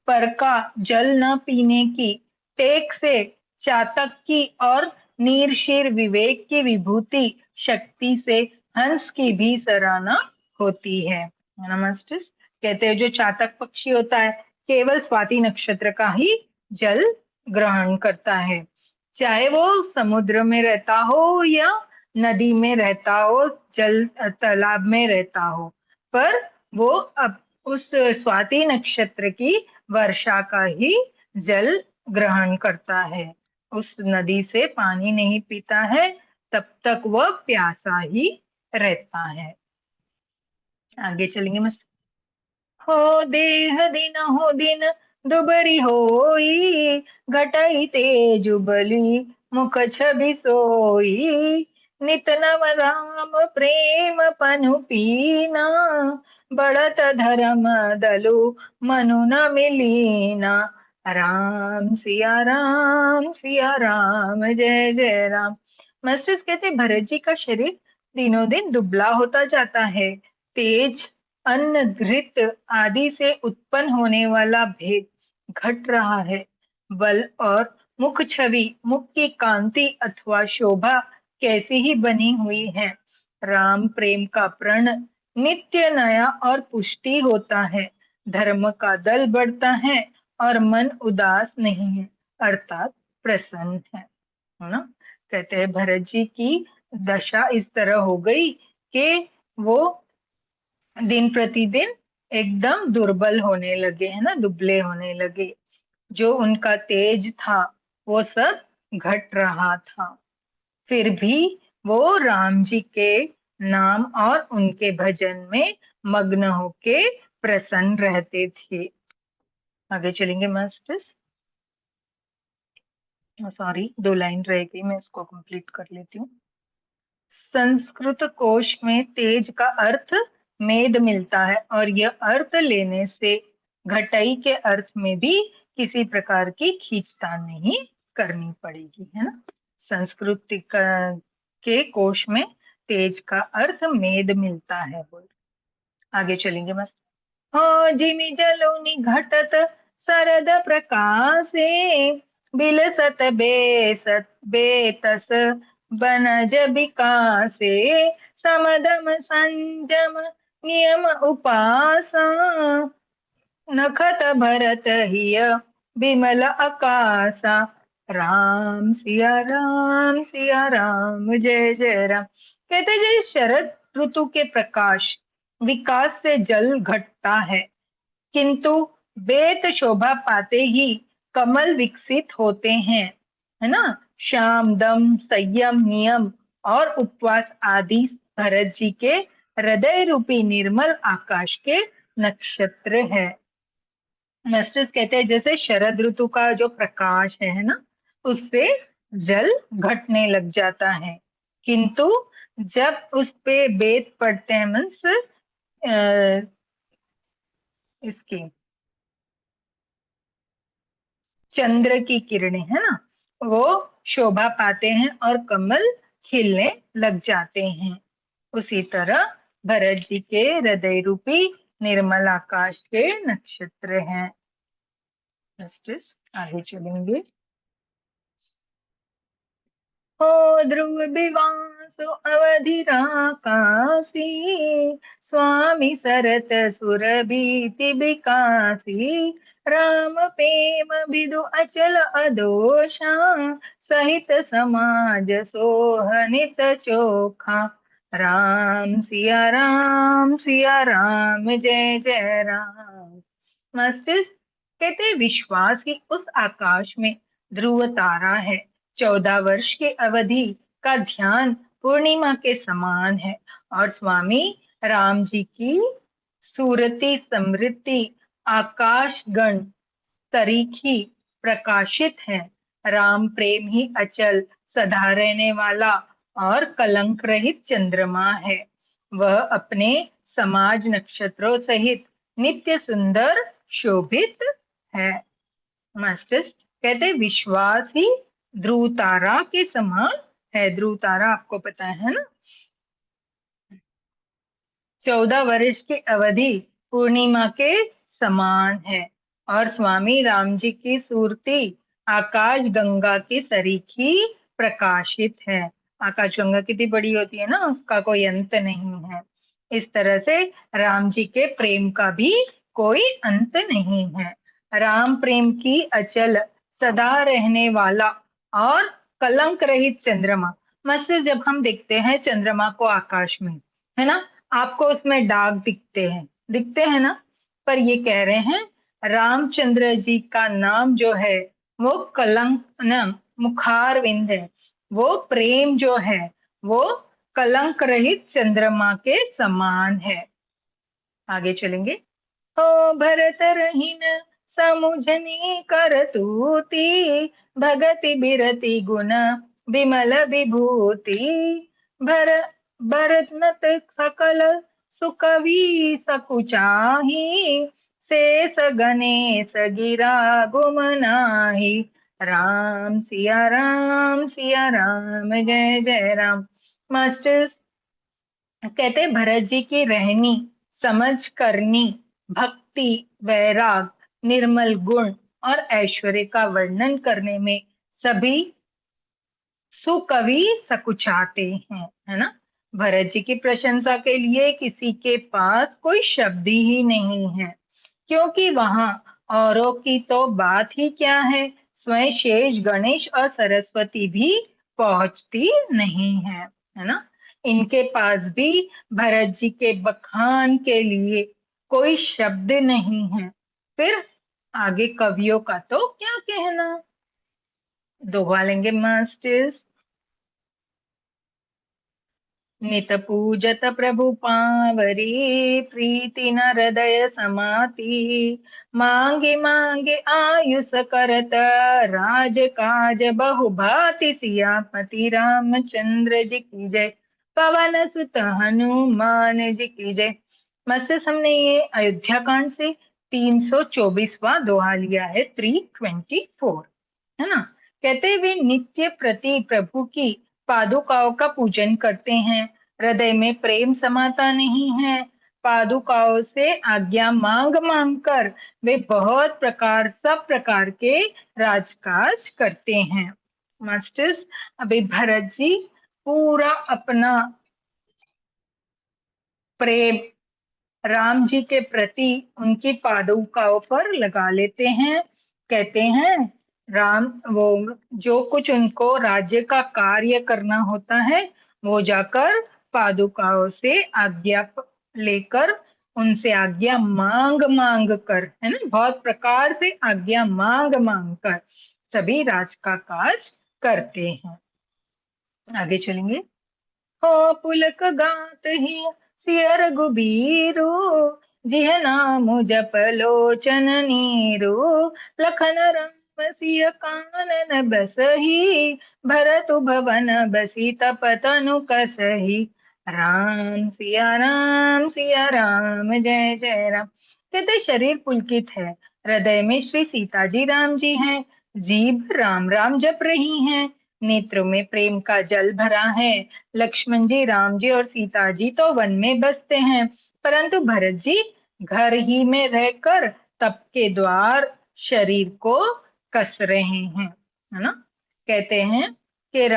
पर का जल न पीने की टेक से चातक की और नीरशीर विवेक की विभूति शक्ति से हंस की भी सराहना होती है। नमस्ते। कहते हैं जो चातक पक्षी होता है केवल स्वाति नक्षत्र का ही जल ग्रहण करता है, चाहे वो समुद्र में रहता हो या नदी में रहता हो, जल तालाब में रहता हो, पर वो अब उस स्वाति नक्षत्र की वर्षा का ही जल ग्रहण करता है। उस नदी से पानी नहीं पीता है, तब तक वह प्यासा ही रहता है। आगे चलेंगे मस्त। हो देह दिन हो दिन दुबरी होई, घटाई तेज उबली मुख छवि सोई, नित नव राम प्रेम पनु पीना, बढ़त धर्म दलु मनु न मिलीना। राम सिया राम जय जय राम। मस्टर्स कहते भरत जी का शरीर दिनों दिन दुबला होता जाता है। तेज अन्न घृत आदि से उत्पन्न होने वाला भेद घट रहा है। बल और मुख छवि, मुख की कांति अथवा शोभा कैसी ही बनी हुई है। राम प्रेम का प्रण नित्य नया और पुष्टि होता है। धर्म का दल बढ़ता है और मन उदास नहीं है, अर्थात प्रसन्न है ना। कहते हैं भरत जी की दशा इस तरह हो गई कि वो दिन प्रतिदिन एकदम दुर्बल होने लगे, है ना, दुबले होने लगे। जो उनका तेज था वो सब घट रहा था। फिर भी वो राम जी के नाम और उनके भजन में मग्न होके प्रसन्न रहते थे। आगे चलेंगे मास्टर्स। सॉरी, 2 लाइन रह गई, मैं इसको कंप्लीट कर लेती हूँ। संस्कृत कोश में तेज का अर्थ मेद मिलता है और यह अर्थ लेने से घटाई के अर्थ में भी किसी प्रकार की खींचतान नहीं करनी पड़ेगी, है ना। संस्कृत के कोश में तेज का अर्थ मेद मिलता है। बोल आगे चलेंगे मस्त। हो जिमि जलोनि घटत सरद प्रकाशे, बिलसत बेसत बेतस बनज विकासे, समदम संजम नियम उपासा, नखत भरत हिय बिमल आकाशा। सिया राम जय जय राम। कहते जैसे शरद ऋतु के प्रकाश विकास से जल घटता है, किंतु बेत शोभा पाते ही कमल विकसित होते हैं, है ना। श्याम दम संयम नियम और उपवास आदि भरत जी के हृदय रूपी निर्मल आकाश के नक्षत्र है। नस्टर्स कहते हैं जैसे शरद ऋतु का जो प्रकाश है ना, उससे जल घटने लग जाता है, किंतु जब उस पे बेत पड़ते हैं, मीन्स इसकी चंद्र की किरणें, है ना, वो शोभा पाते हैं और कमल खिलने लग जाते हैं। उसी तरह भरत जी के हृदय रूपी निर्मल आकाश के नक्षत्र हैं। जस्टिस आगे चलेंगे। हो ध्रुव विवासो अवधिराकाशी, स्वामी सरत सुर बीति विकासी, राम प्रेम बिदु अचल अदोषा, सहित समाज सोहनित चोखा। सिया राम जय जय राम। मास्टर्स कहते हैं विश्वास की उस आकाश में ध्रुव तारा है। 14 वर्ष की अवधि का ध्यान पूर्णिमा के समान है और स्वामी राम जी की सूरती समृद्धि आकाश गण तरीखी प्रकाशित है। राम प्रेम ही अचल सदा रहने वाला और कलंक रहित चंद्रमा है। वह अपने समाज नक्षत्रों सहित नित्य सुंदर शोभित है। मास्टर्स कहते हैं विश्वास ही ध्रुव तारा के समान है। ध्रुव तारा आपको पता है ना। 14 वर्ष की अवधि पूर्णिमा के समान है और स्वामी राम जी की सूरती आकाश गंगा की सरीखी प्रकाशित है। आकाश गंगा कितनी बड़ी होती है ना, उसका कोई अंत नहीं है। इस तरह से राम जी के प्रेम का भी कोई अंत नहीं है। राम प्रेम की अचल सदा रहने वाला और कलंक रहित चंद्रमा। मतलब जब हम देखते हैं चंद्रमा को आकाश में, है ना, आपको उसमें दाग दिखते हैं ना, पर ये कह रहे हैं रामचंद्र जी का नाम जो है वो कलंक न मुखारविंद है। वो प्रेम जो है वो कलंक रहित चंद्रमा के समान है। आगे चलेंगे। हो भरत रहीन समुझनी करतूती, भगति बिरति गुण विमल विभूति। भर भरत नत सकल सुकवि सकुचाही, शेष गणेश गिरा गुम नाही। राम सिया राम जय जय राम। मास्टर्स कहते भरत जी की रहनी, समझ करनी, भक्ति, वैराग, निर्मल गुण और ऐश्वर्य का वर्णन करने में सभी सुकवि सकुचाते हैं, है ना। भरत जी की प्रशंसा के लिए किसी के पास कोई शब्द ही नहीं है, क्योंकि वहां औरों की तो बात ही क्या है, स्वयं शेष गणेश और सरस्वती भी पहुंचती नहीं है ना। इनके पास भी भरत जी के बखान के लिए कोई शब्द नहीं है। फिर आगे कवियों का तो क्या कहना। दोहा लेंगे मास्टर्स। नित पूजत प्रभु पावरी, प्रीति न हृदय समाती। मांगे मांगे आयुष करत, राज काज बहु भांति। सियापति रामचंद्र जी की जय, पवन सुत हनुमान जी की जय। मस्टर्स हमने ये अयोध्या कांड से 324वां दोहा लिया है, 324, है ना। कहते वे नित्य प्रति प्रभु की पादुकाओं का पूजन करते हैं, हृदय में प्रेम समाता नहीं है। पादुकाओं से आज्ञा मांग मांग कर वे सब प्रकार के राजकाज करते हैं। मास्टर्स अभी भरत जी पूरा अपना प्रेम राम जी के प्रति उनकी पादुकाओं पर लगा लेते हैं। कहते हैं राम वो जो कुछ उनको राज्य का कार्य करना होता है वो जाकर पादुकाओं से आज्ञा लेकर, उनसे आज्ञा मांग मांग कर, है ना, बहुत प्रकार से आज्ञा मांग मांग कर सभी राज का काज करते हैं। आगे चलेंगे। हो पुलक गात ही सिय रघुबीरु, जिह नाम जप लोचन नीरु। लखन राम सिय कानन बसहि, भरतु भवन बसी तप तनु कसहि। राम सिया राम जय जय राम। कहते शरीर पुलकित है, हृदय में श्री सीता जी राम जी हैं, जीभ राम राम जप रही हैं, नेत्रों में प्रेम का जल भरा है। लक्ष्मण जी, राम जी और सीता जी तो वन में बसते हैं, परंतु भरत जी घर ही में रहकर तप के द्वार शरीर को कस रहे हैं, है ना। कहते हैं कि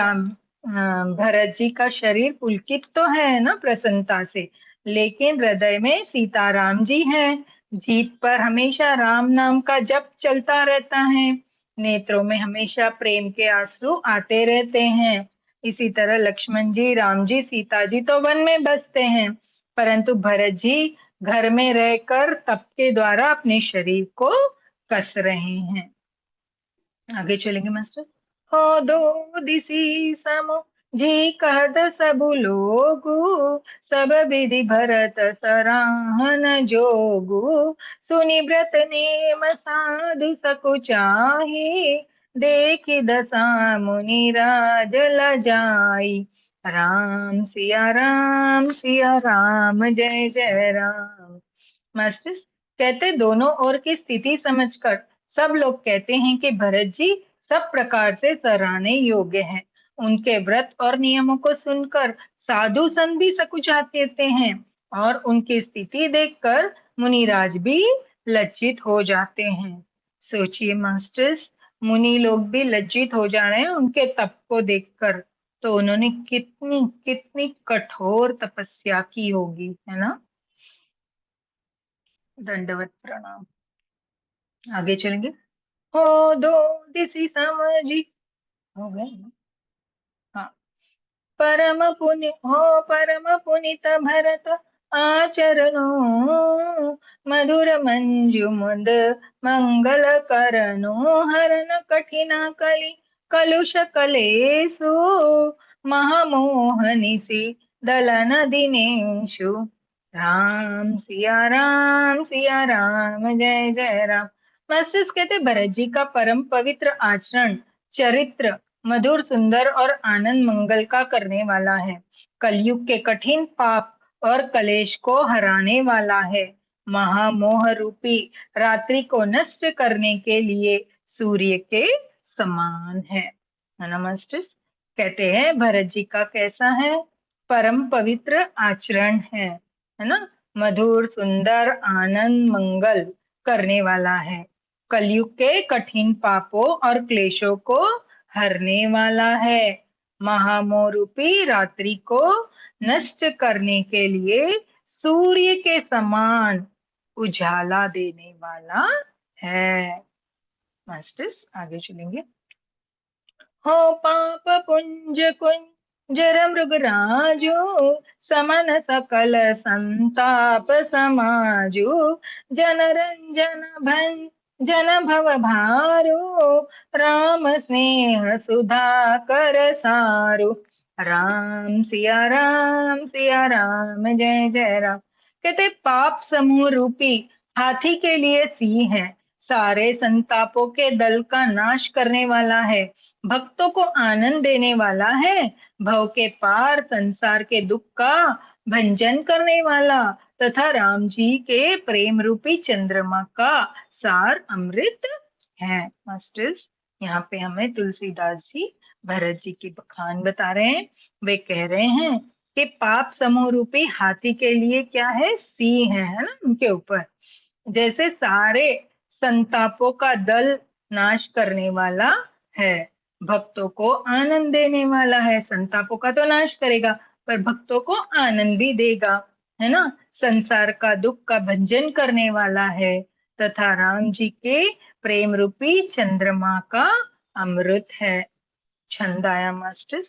भरत जी का शरीर पुलकित तो है ना प्रसन्नता से, लेकिन हृदय में सीताराम जी हैं, जीभ पर हमेशा राम नाम का जप चलता रहता है, नेत्रों में हमेशा प्रेम के आंसू आते रहते हैं। इसी तरह लक्ष्मण जी, राम जी, सीता जी तो वन में बसते हैं, परंतु भरत जी घर में रहकर तप के द्वारा अपने शरीर को कस रहे हैं। आगे चलेंगे मास्टर। हो दो दिसी सम जी कहत सबु लोगु, सब विधि भरत सराहन जोगु। सुनि व्रत नेम साधु सकुचाही, देखि दशा मुनि राज लजाई। राम सिया राम जय जय राम। मास्टर्स कहते दोनों ओर की स्थिति समझकर सब लोग कहते हैं कि भरत जी सब प्रकार से सराहने योग्य हैं। उनके व्रत और नियमों को सुनकर साधु संत भी सकुचा देते हैं और उनकी स्थिति देखकर मुनिराज भी लज्जित हो जाते हैं। सोचिए मास्टर्स, मुनि लोग भी लज्जित हो जा रहे हैं उनके तप को देखकर। तो उन्होंने कितनी कितनी कठोर तपस्या की होगी, है ना। दंडवत प्रणाम। आगे चलेंगे। हो दो दिसी समझी, हो गए ना? हाँ। परम पुनित भरत आचरणो, मधुर मंजु मुद मंगल करनो, हरन कठिना कलि कलुष कलेसु, महामोहनिसि दलन दिनेशु। राम सिया राम, जय जय राम। मास्टर्स कहते भरत जी का परम पवित्र आचरण, चरित्र मधुर सुंदर और आनंद मंगल का करने वाला है। कलयुग के कठिन पाप और कलेश को हराने वाला है। महामोह रूपी रात्रि को नष्ट करने के लिए सूर्य के समान है ना मास्टर्स। कहते हैं भरत जी का कैसा है, परम पवित्र आचरण है ना, मधुर सुंदर आनंद मंगल करने वाला है, कलयुग के कठिन पापों और क्लेशों को हरने वाला है, महामोह रूपी रात्रि को नष्ट करने के लिए सूर्य के समान उजाला देने वाला है। मास्टर्स आगे चलेंगे। हो पाप पुंज कुंजर मृगराजु, समन सकल संताप समाजु, जनरंजन भंजन भव भारो, राम स्नेह सुधा कर सारो। सिया राम, जय जय राम। कहते पाप समूह रूपी हाथी के लिए सिंह है, सारे संतापों के दल का नाश करने वाला है, भक्तों को आनंद देने वाला है, भव के पार संसार के दुख का भंजन करने वाला, तथा राम जी के प्रेम रूपी चंद्रमा का सार अमृत है। मास्टर्स यहाँ पे हमें तुलसीदास जी भरत जी की बखान बता रहे हैं। वे कह रहे हैं कि पाप समूह रूपी हाथी के लिए क्या है, सिंह है ना उनके ऊपर, जैसे सारे संतापों का दल नाश करने वाला है, भक्तों को आनंद देने वाला है, संतापों का तो नाश करेगा पर भक्तों को आनंद भी देगा, है ना, संसार का दुख का भंजन करने वाला है, तथा राम जी के प्रेम रूपी चंद्रमा का अमृत है। छंद आया मास्टर।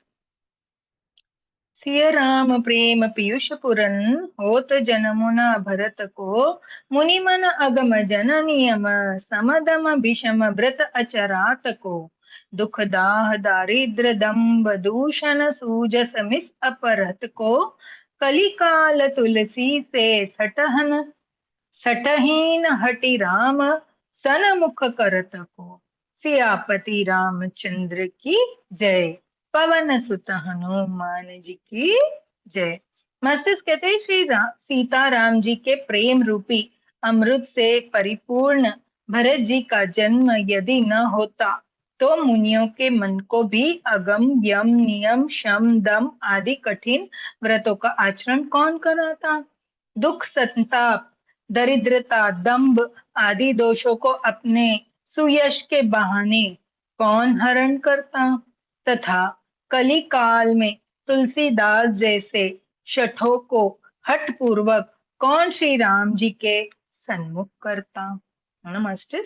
सिय राम प्रेम पीयूष पुरन, होत जनमुना भरत को, मुनि मन अगम जन नियम, समदम विषम व्रत अचरात को, दुख दाह दारिद्र दम्ब दूषण सूजस मिस अपरत को, कलिकाल तुलसी से सटहीन हटि राम, सनमुख करत को, सियापति रामचंद्र की जय, पवन सुत हनुमान जी की जय। मास्टर्स कहते हैं सीता राम जी के प्रेम रूपी अमृत से परिपूर्ण भरत जी का जन्म यदि न होता तो मुनियों के मन को भी अगम यम नियम शम दम आदि कठिन व्रतों का आचरण कौन कराता, दुख संताप दरिद्रता दंभ आदि दोषों को अपने सुयश के बहाने कौन हरण करता, तथा कली काल में तुलसीदास जैसे शठों को हठ पूर्वक कौन श्री राम जी के सन्मुख करता। नमस्ते।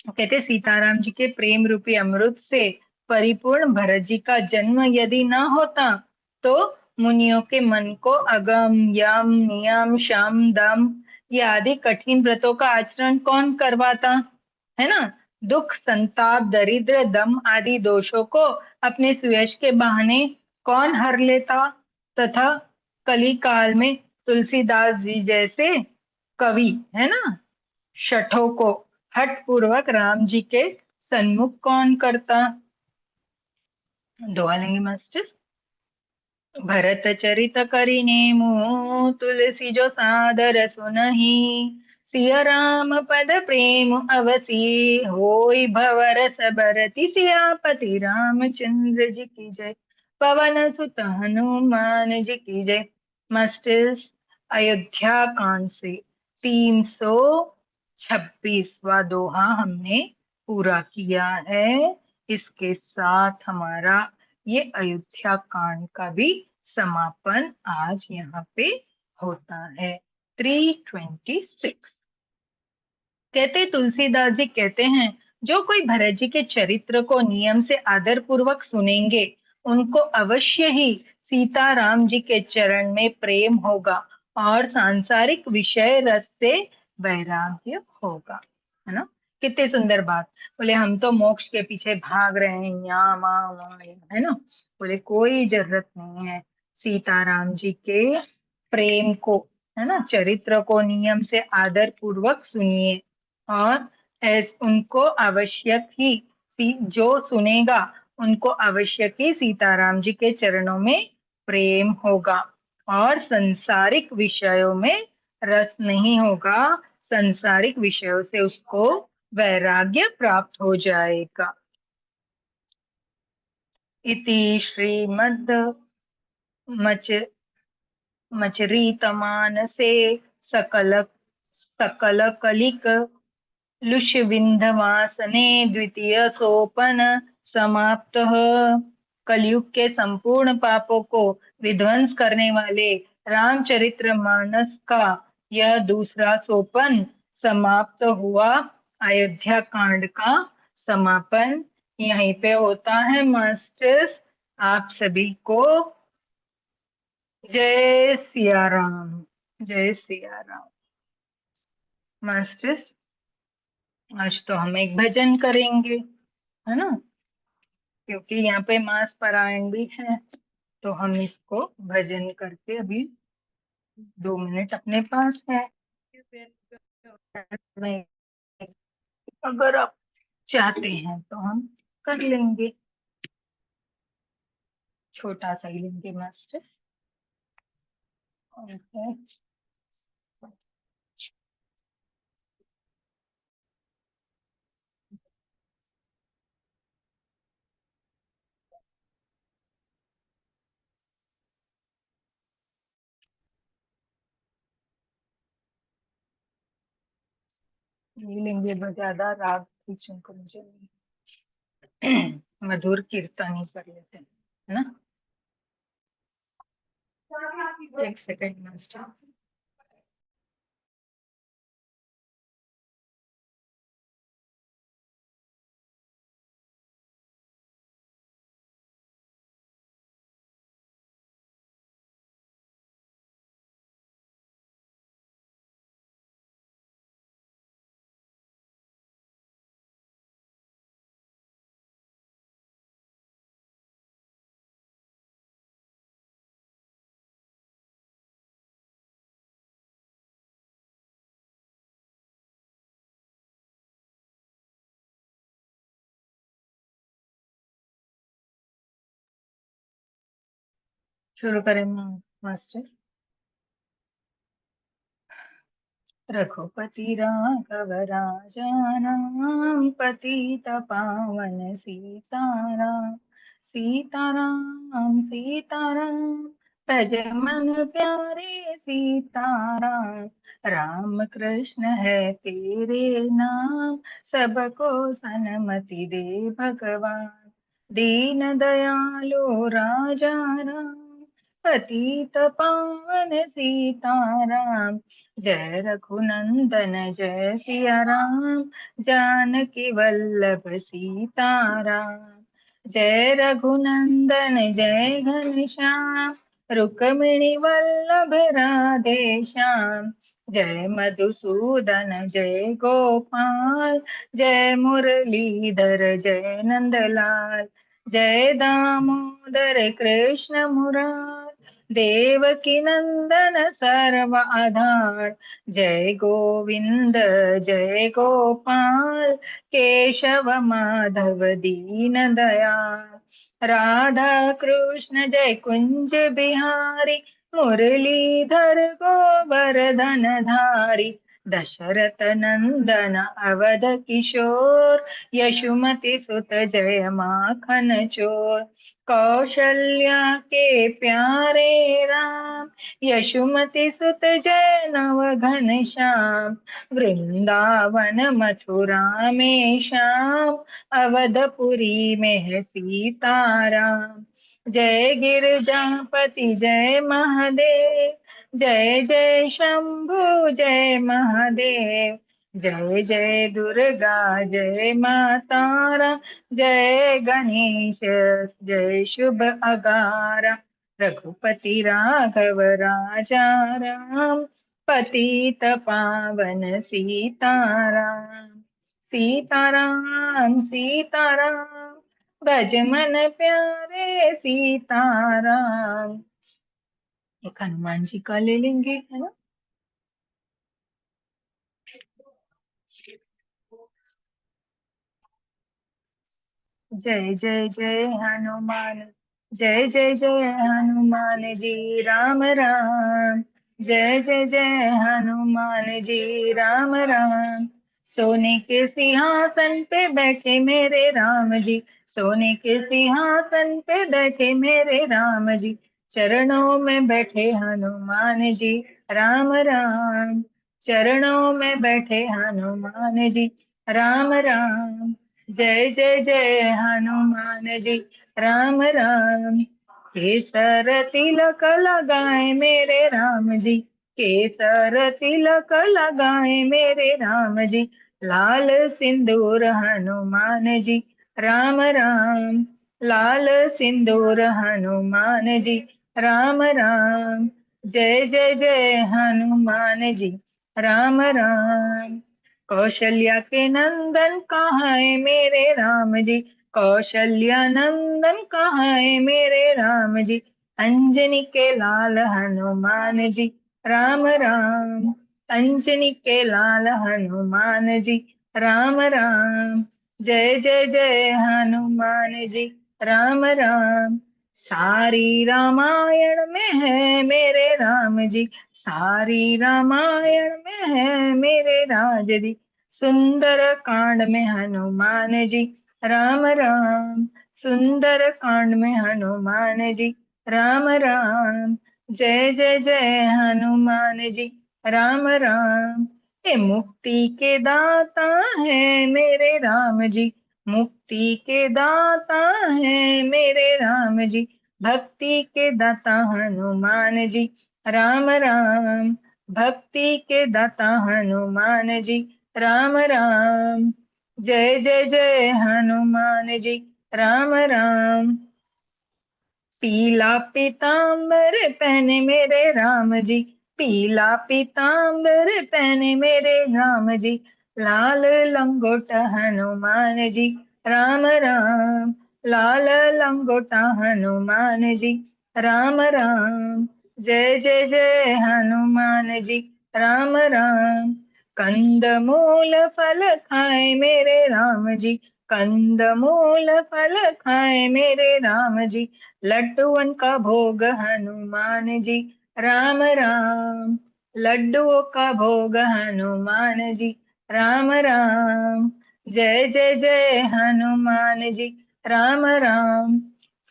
कहते सीताराम जी के प्रेम रूपी अमृत से परिपूर्ण भरत जी का जन्म यदि न होता तो मुनियों के मन को अगम यम नियम शम दम ये आदि कठिन व्रतों का आचरण कौन करवाता, है ना, दुख संताप दरिद्र दम आदि दोषों को अपने सुयश के बहाने कौन हर लेता, तथा कली काल में तुलसीदास जी जैसे कवि, है ना, शठों को हठ पूर्वक राम जी के सन्मुख कौन करता। दोहा लेंगे मास्टर। भरत चरित करि नेमु, तुलसी जो सादर सुनहि, सिय राम पद प्रेम अवसी, होई भवर सबरति, सियापति रामचंद्र जी की जय, पवन सुत हनुमान जी की जय। मास्टर्स अयोध्या कांड से 326वां दोहा हमने पूरा किया है। इसके साथ हमारा ये अयोध्या कांड का भी समापन आज यहाँ पे होता है। 326 कहते तुलसीदास जी कहते हैं, जो कोई भरत जी के चरित्र को नियम से आदर पूर्वक सुनेंगे, उनको अवश्य ही सीताराम जी के चरण में प्रेम होगा और सांसारिक विषय रस से वैराग्य होगा। है ना? कितनी सुंदर बात। बोले हम तो मोक्ष के पीछे भाग रहे हैं, यहाँ वहाँ वहाँ, है ना? बोले कोई जरूरत नहीं है। सीताराम जी के प्रेम को, है ना, चरित्र को नियम से आदर पूर्वक सुनिए और उनको आवश्यक ही जो सुनेगा उनको आवश्यक ही सीताराम जी के चरणों में प्रेम होगा और संसारिक विषयों में रस नहीं होगा। संसारिक विषयों से उसको वैराग्य प्राप्त हो जाएगा। इति श्रीमद् मच मचरितमानसे सकल सकल कलिक लुष्यविंध्यवासने द्वितीय सोपन समाप्त। कलयुग के संपूर्ण पापों को विध्वंस करने वाले रामचरितमानस का यह दूसरा सोपन समाप्त हुआ। अयोध्या कांड का समापन यहीं पे होता है मास्टर्स। आप सभी को जय सिया राम। जय सिया राम मास्टर्स। आज तो हम एक भजन करेंगे, है ना, क्योंकि यहाँ पे मास पारायण भी है। तो हम इसको भजन करके अभी 2 मिनट अपने पास है। अगर आप चाहते हैं तो हम कर लेंगे, छोटा सा ही लेंगे मास्टर। ओके। ये लेंगे ज्यादा राग खींचने को मुझे नहीं। मधुर कीर्तन ही कर लेते हैं, है ना? एक सेकंड मास्टर। शुरू करें मास्टर। रघुपति राघव राजा राम, पतित पावन सीताराम। सीताराम सीताराम भज मन प्यारे सीताराम। राम कृष्ण है तेरे नाम, सबको सन्मति दे भगवान। दीन दयालु राजा राम, पतित पावन सीताराम। जय रघुनंदन जय सिया राम, जानकी वल्लभ सीताराम। जय रघुनंदन जय घनश्याम, रुक्मिणी वल्लभ राधे श्याम। जय मधुसूदन जय गोपाल, जय मुरलीधर जय नंदलाल। जय दामोदर कृष्ण मुरार, देवकी नंदन सर्व आधार। जय गोविंद जय गोपाल, केशव माधव दीन दयाल। राधा कृष्ण जय कुंज बिहारी, मुरलीधर गोवर्धन धारी। दशरथ नंदन अवध किशोर, यशुमति सुत जय माखन चोर। कौशल्या के प्यारे राम, यशुमति सुत जय नव घन श्याम। वृंदावन मथुरा में श्याम, अवधपुरी में है सीताराम। जय गिरजापति जय महादेव, जय जय शंभु जय महादेव। जय जय दुर्गा जय माँ तारा, जय गणेश जय शुभ अगारा। रघुपति राघव राजा राम, पतित पावन सीताराम। सीताराम सीताराम, भज मन प्यारे सीताराम। एक हनुमान जी का ले लेंगे, है ना। जय जय जय हनुमान, जय जय जय हनुमान जी राम राम। जय जय जय हनुमान जी राम राम। सोने के सिंहासन पे बैठे मेरे राम जी, सोने के सिंहासन पे बैठे मेरे राम जी। चरणों में बैठे हनुमान जी राम राम, चरणों में बैठे हनुमान जी राम राम। जय जय जय हनुमान जी राम राम। केसर तिलक लगाए मेरे राम जी, केसर तिलक लगाए मेरे राम जी। लाल सिंदूर हनुमान जी राम राम, लाल सिंदूर हनुमान जी राम राम। जय जय जय हनुमान जी राम राम। कौशल्या के नंदन कहाँ है मेरे राम जी, कौशल्या नंदन कहाँ है मेरे राम जी। अंजनी के लाल हनुमान जी राम राम, अंजनी के लाल हनुमान जी राम राम। जय जय जय हनुमान जी राम राम। सारी रामायण में है मेरे राम जी, सारी रामायण में है मेरे राज जी। सुंदर कांड में हनुमान जी राम राम, सुंदर कांड में हनुमान जी राम राम। जय जय जय हनुमान जी राम राम। ये मुक्ति के दाता है मेरे राम जी, मुक्ति के दाता है मेरे राम जी। भक्ति के दाता हनुमान जी राम राम, भक्ति के दाता हनुमान जी राम राम। जय जय जय हनुमान जी राम राम। पीला पीताम्बर पहने मेरे राम जी, पीला पीताम्बर पहने मेरे राम जी। लाल लंगोटा हनुमान जी राम राम, लाल लंगोटा हनुमान जी राम राम। जय जय जय हनुमान जी राम राम। कंद मूल फल खाए मेरे राम जी, कंद मूल फल खाए मेरे राम जी। लड्डुअन का भोग हनुमान जी राम राम, लड्डुओं का भोग हनुमान जी राम राम। जय जय जय हनुमान जी राम राम।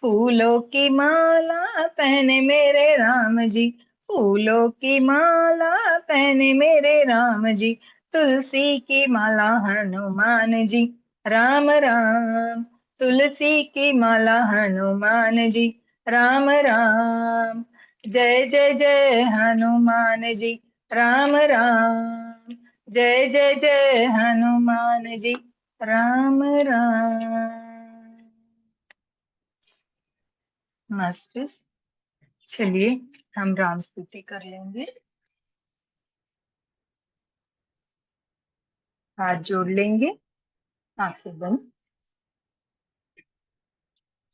फूलों की माला पहने मेरे राम जी, फूलों की माला पहने मेरे राम जी। तुलसी की माला हनुमान जी राम राम, तुलसी की माला हनुमान जी राम राम। जय जय जय हनुमान जी राम राम, जय जय जय हनुमान जी राम राम। मास्टर्स, चलिए हम राम स्तुति कर लेंगे। हाथ जोड़ लेंगे, आंखें बंद।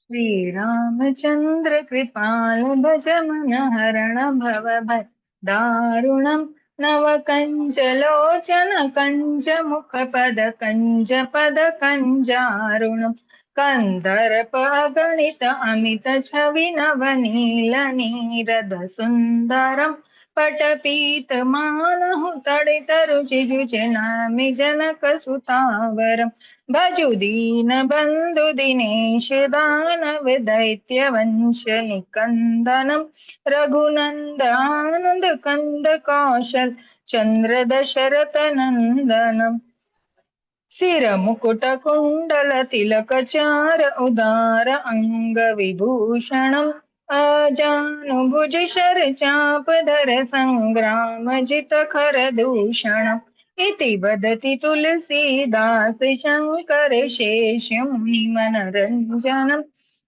श्री रामचंद्र कृपाल भज मन हरण भव भय दारुणम। नव कंज लोचन कंज मुख पद कंजारुणम। कंदर्प गणित अमित छवि नव नील नीरद सुंदरम। पट पीत मानहु तड़ित रुचि जुचे नामि जनक सुतावरम भजु दीन बंधु दिनेश दानव दैत्य वंश निकंदनम रघुनंद आनंद कंद कौशल चंद्र दशरथ नंदनम सिर मुकुट कुंडल तिलक चार उदार अंग विभूषणम अजानुभुज शर चाप धर संग्राम जित खर दूषणम इति वदति तुलसीदास शंकर शेष मुनि मनरंजनम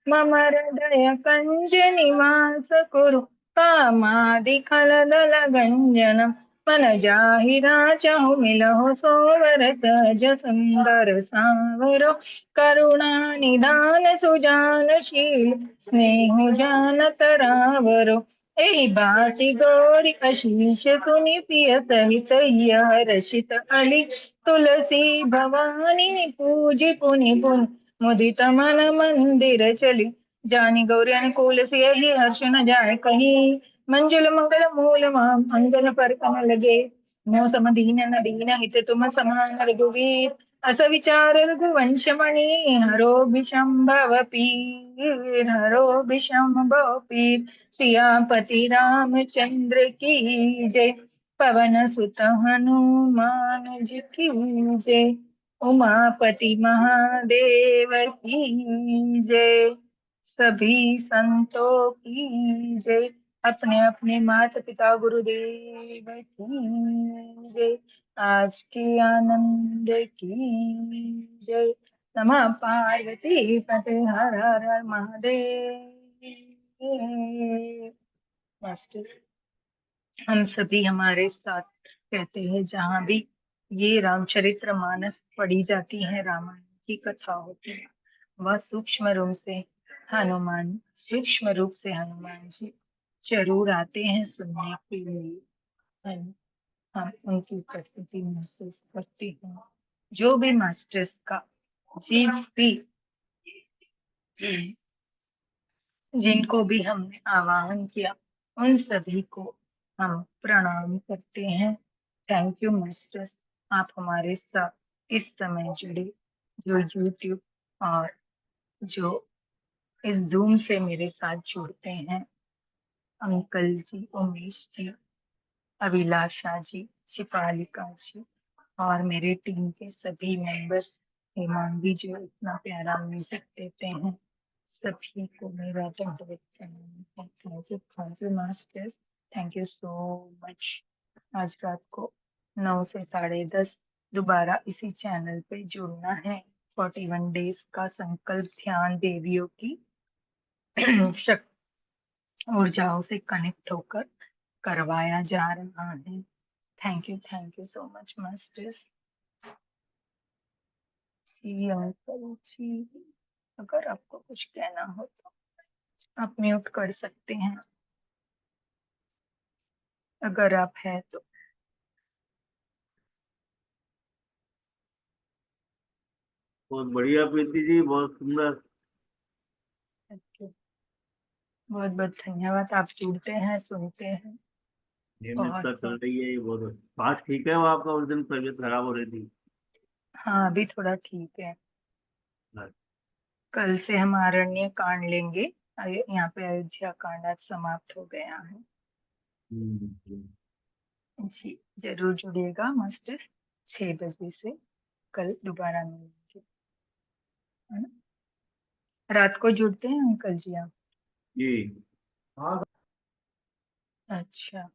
मम हृदय कंज निवास कुरु कामादि खलदल गंजनम मन जाहिरा चाहु मिलहु सोवर सहज सुंदर सावरो करुणा निधान सुजान शील स्नेह जानत रावरो एहि बाटी गौरी अशीष सुनि प्रिय सहित हर्षित अली तुलसी भवानी पूजी पुनि पुनि मुदित मन मंदिर चली जानी गौरी अनुकूल सियहि हर्ष न जाय कहीं मंजुल मंगल मूल मंगल पर कमल लगे मो सम दीन न दीन हित तुम समान रघुवीर अस विचार रघुवंश मणि हरो विषंभव पीर हरो विषंभव पीर सियापति रामचंद्र की जय पवन सुत हनुमान जी की जय उमापति महादेव की जय सभी संतों की जय अपने अपने माता पिता गुरुदेव की जय आज के आनंद की जय नमः पार्वती पते हर हर हर महादेव। मास्टर हम सभी हमारे साथ कहते हैं जहाँ भी ये रामचरित्र मानस पढ़ी जाती है, रामायण की कथा होती है, वह सूक्ष्म रूप से हनुमान जी जरूर आते हैं सुनने के लिए। हम उनकी उपस्थिति महसूस करते हैं। जो भी मास्टर्स का जिस भी जिनको भी हमने आवाहन किया उन सभी को हम प्रणाम करते हैं। थैंक यू मास्टर्स, आप हमारे साथ इस समय जुड़े, जो यूट्यूब और जो इस जूम से मेरे साथ जुड़ते हैं। अंकल जी, उमेश जी, अभिलाषा जी, शिपालिका जी और मेरे टीम के सभी मेंबर्स, हेमांगी जो इतना प्यारा म्यूजिक देते हैं, सभी को मेरा दंडवत प्रणाम। Thank you masters, thank you so much. आज रात को 9 से 10:30 दोबारा इसी चैनल पे जुड़ना है। 41 डेज का संकल्प ध्यान देवियों की ऊर्जाओं से कनेक्ट होकर करवाया जा रहा है। Thank you so much masters. जी अंकल जी, अगर आपको कुछ कहना हो तो आप म्यूट कर सकते हैं, अगर आप है तो। बहुत बढ़िया प्रीति जी, बहुत सुंदर। बहुत बहुत धन्यवाद, आप जुड़ते हैं, सुनते हैं। नियमितता चल रही है ये बहुत। आज ठीक है वो आपका उस दिन तबीयत खराब हो रही थी? हाँ अभी थोड़ा ठीक है। कल से हम आरण्य कांड लेंगे। यहाँ पे अयोध्या कांड आज समाप्त हो गया है। जी जरूर जुड़िएगा मास्टर, 6 बजे से कल दोबारा मिलेंगे, है ना? रात को जुड़ते हैं अंकल जी आप? जी हाँ। अच्छा।